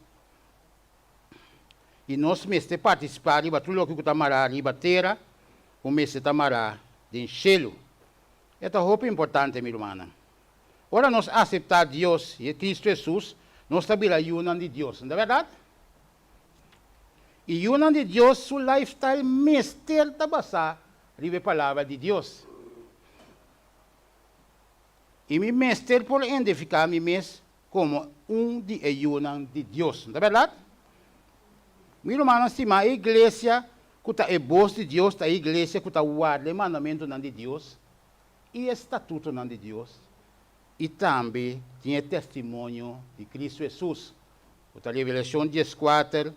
E nós mesmos participar riba tudo o que está mará riba terra, o mesmo está mará de cielo. É muito importante, minha irmã. Ora nós aceitar Deus e Cristo Jesus, nós está vira união de Deus, não é verdade? E união de Deus, seu lifestyle mestre está basado riba a palavra de Deus. E me mestre por identificar me mesmo como de união de Deus, não é verdade? Meu irmão, estima a igreja que está voz de Deus, a igreja que está guarda o mandamento de Deus e o estatuto de Deus. E também tinha testemunho de Cristo Jesus. A Revelação 14,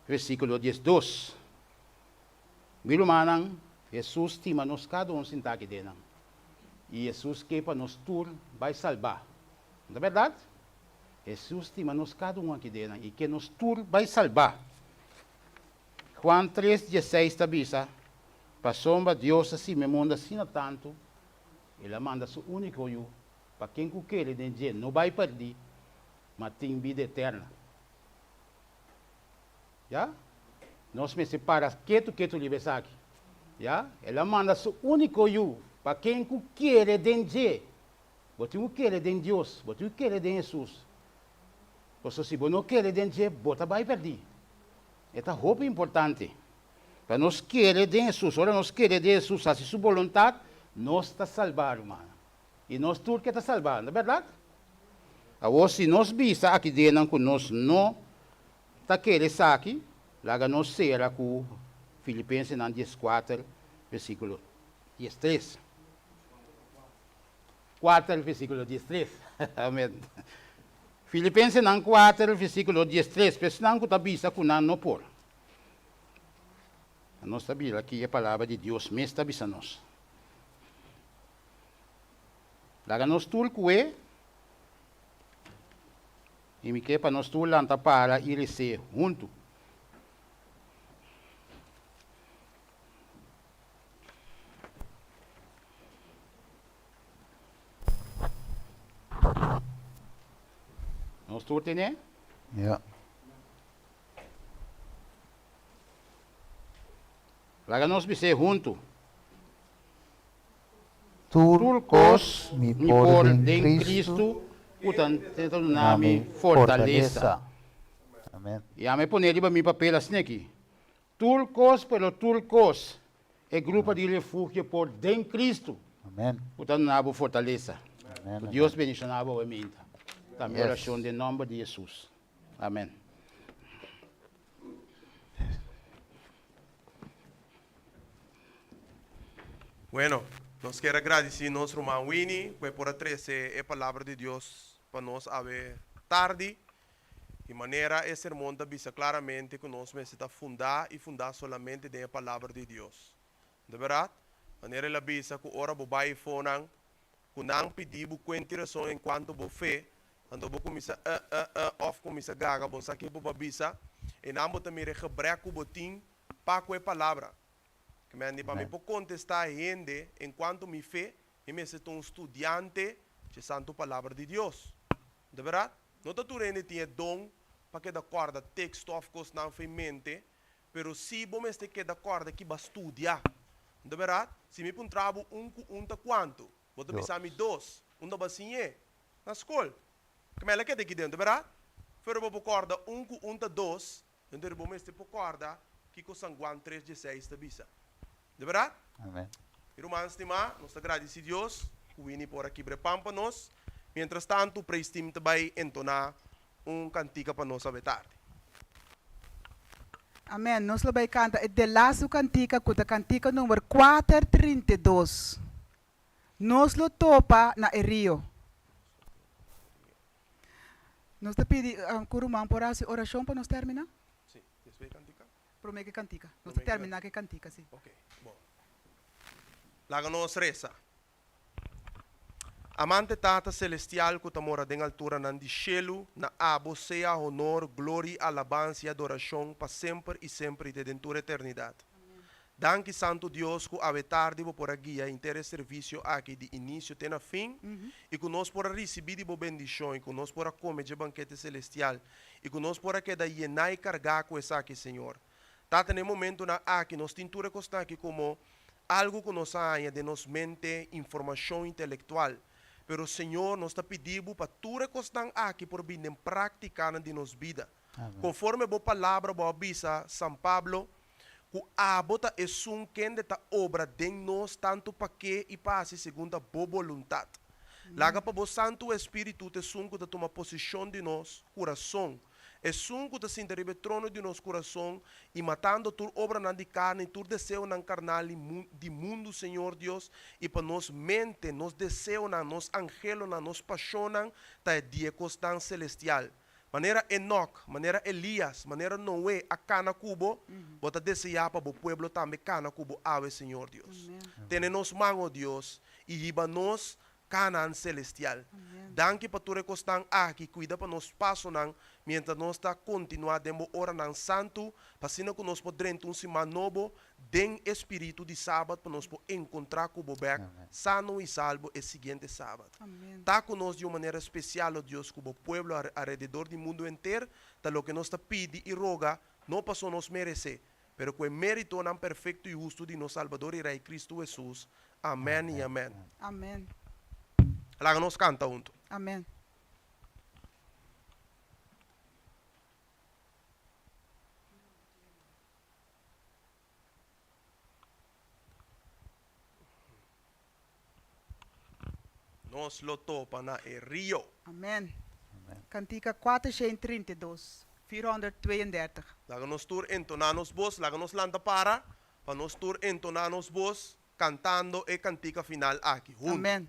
versículo 12. Meu irmão, Jesus estima nos cada um sentar aqui dentro. E Jesus quer para nós tudo vai salvar. Não é verdade? Jesus estima nos cada um aqui dentro e que nós tudo vai salvar. Juan 3:16 está bisa, para sombra Deus assim me manda assim tanto, Ele manda seu único filho, para quem quer ele não vai perder, mas tem vida eterna. Já? Nós me separa que tu livres aqui. Já? Ele manda seu único filho, para quem quer dizer, você não quer de Deus, você não quer de Jesus. Porque se você não quer de Deus, você vai perder. É muito importante. Para nós querer de Jesus, ora nós querer de Jesus, assim sua vontade, nós está salvado, irmão. E nós tudo que está salvado, não é verdade? Agora, se nós visa aqui dentro, que nós não está querendo estar aqui, lá nós será com Filipenses 14, versículo 13. 4, versículo 13. Amém. Filipenses 4, versículo 13, porque senão que está vista que não por. Nós sabemos aqui a palavra de Deus, mesmo está vista nós. Lá nós tudo que é, e me quer para nós tudo lá para ir ser junto. Nós tudo tem, né? Ja. Lá nós vamos ser junto. Turcos mi por en en Cristo, utan nami nami fortaleza. Amén. E a me poner riba mi papel assim aqui. Turcos, pero turcos, é grupo de refúgio por dentro de Cristo, Amén. utan nabo fortaleza. Amén. Deus bendicionava o minha. Também Yes. oração em nome de Jesus. Amém. Bueno, nos quero agradecer nosso irmão Winnie por trazer a palavra de Deus para nós a ver tarde. De maneira, esse sermão avisa claramente que nós precisamos fundar e fundar somente na palavra de Deus. De verdade? De maneira, ele avisa que ora bobai fonan, que não pedir quantiração enquanto bo fé, quando bo começa off começa gaga, bo saque bo avisa, e não bo também gebrek o botim para com a palavra. Que me andi para me contestar gente enquanto me fé, e me sou estudante de santo palavra de Deus. De verdade? Não está tudo ainda tinha dom para que da corda texto of course não foi mente, pero se bom este que da corda que vai estudar. De verdade? Se me puntrabo tá quanto? Vou pensar me dois, da basinha na escola. Que me que daqui dentro, de verdade? Pero vou corda tá dois, então bom este por corda que com sanguan 3:16 da bisa. De verdade? Amén. Irmãos, estimar, nós agradecemos a Deus, que vini por aqui para nós. Mientras tanto, o prestim vai entonar cantiga para nós a tarde. Amém. Nós vai cantar de laço cantica, cuta cantica número 432. Nós lo topa na Rio. Nós te pedi curumão por essa oração para nós terminar. Sim, después cantica. Promete que cantica. Nós Promete. terminar que cantica, sim. Ok, bom. Láganos reza. Amante Tata Celestial, que mora en altura nan di cielo, na abo sea honor, gloria, alabanza y adoración para siempre y siempre y de dentro eternidad. Danke Santo Dios que ave tarde por a guia inteiro serviço aqui de início até na fim e que nós por receber de bendição e que nós por comer de banquete celestial e que nós por que da llenar e carregar com essa aqui Senhor. Tata no momento na aqui nós tintura costa aqui como algo que nos há de nos mente informação intelectual. Pero Senhor, nós está pedindo para tu recostar aqui por vir em prática de nos vida. Conforme a palavra boa avisa São Pablo, que a bota é um quem de ta obra de nós tanto para que e passe segundo a boa vontade. Laga para o Santo Espírito te um que toma posição de nós coração. É um que se interrompe trono de nosso coração e matando tu obra na de carne, tu desejo na carnal de mundo, Senhor Deus, e para nos mente, nos desejo na, nos angelo na, nos paixonam, tá dia constante celestial. Maneira Enoch, maneira Elias, maneira Noé, a cana cubo, bota desejar para o pueblo também cana cubo ave, Senhor Deus. Tene-nos mango, Deus, e riba nos Canaan celestial. Danke para tu recostar aqui, cuida para nos passo não, mientras nós está continuar demo ora nan santo, para sino que nós podemos um semana novo, den espírito de sábado para nós encontrar com o Bobec, sano e salvo o seguinte sábado. Tá conosco de uma maneira especial, ó Deus, com o povo alrededor do mundo inteiro, tá lo que nós está pedi e roga, não passou nos merecer, pero com o mérito não perfeito e justo de nosso Salvador e Rei Cristo Jesus. Amém e amém. Amém. Lá nos canta junto. Amém. Nos lo topa na Rio. Amém. Cantica 432. 432. Laga nos tur entonar nos voz, laga nos landa para nos tur entonar nos voz, cantando e cantica final aqui. Junto. Amém.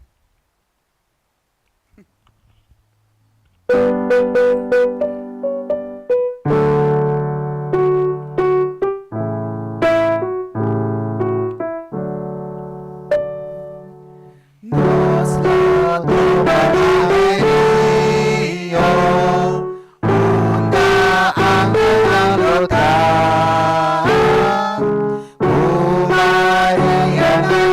Nos lo Rio,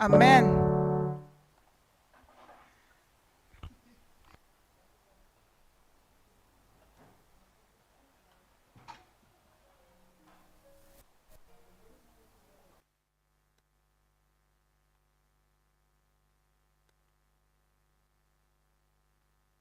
Amen.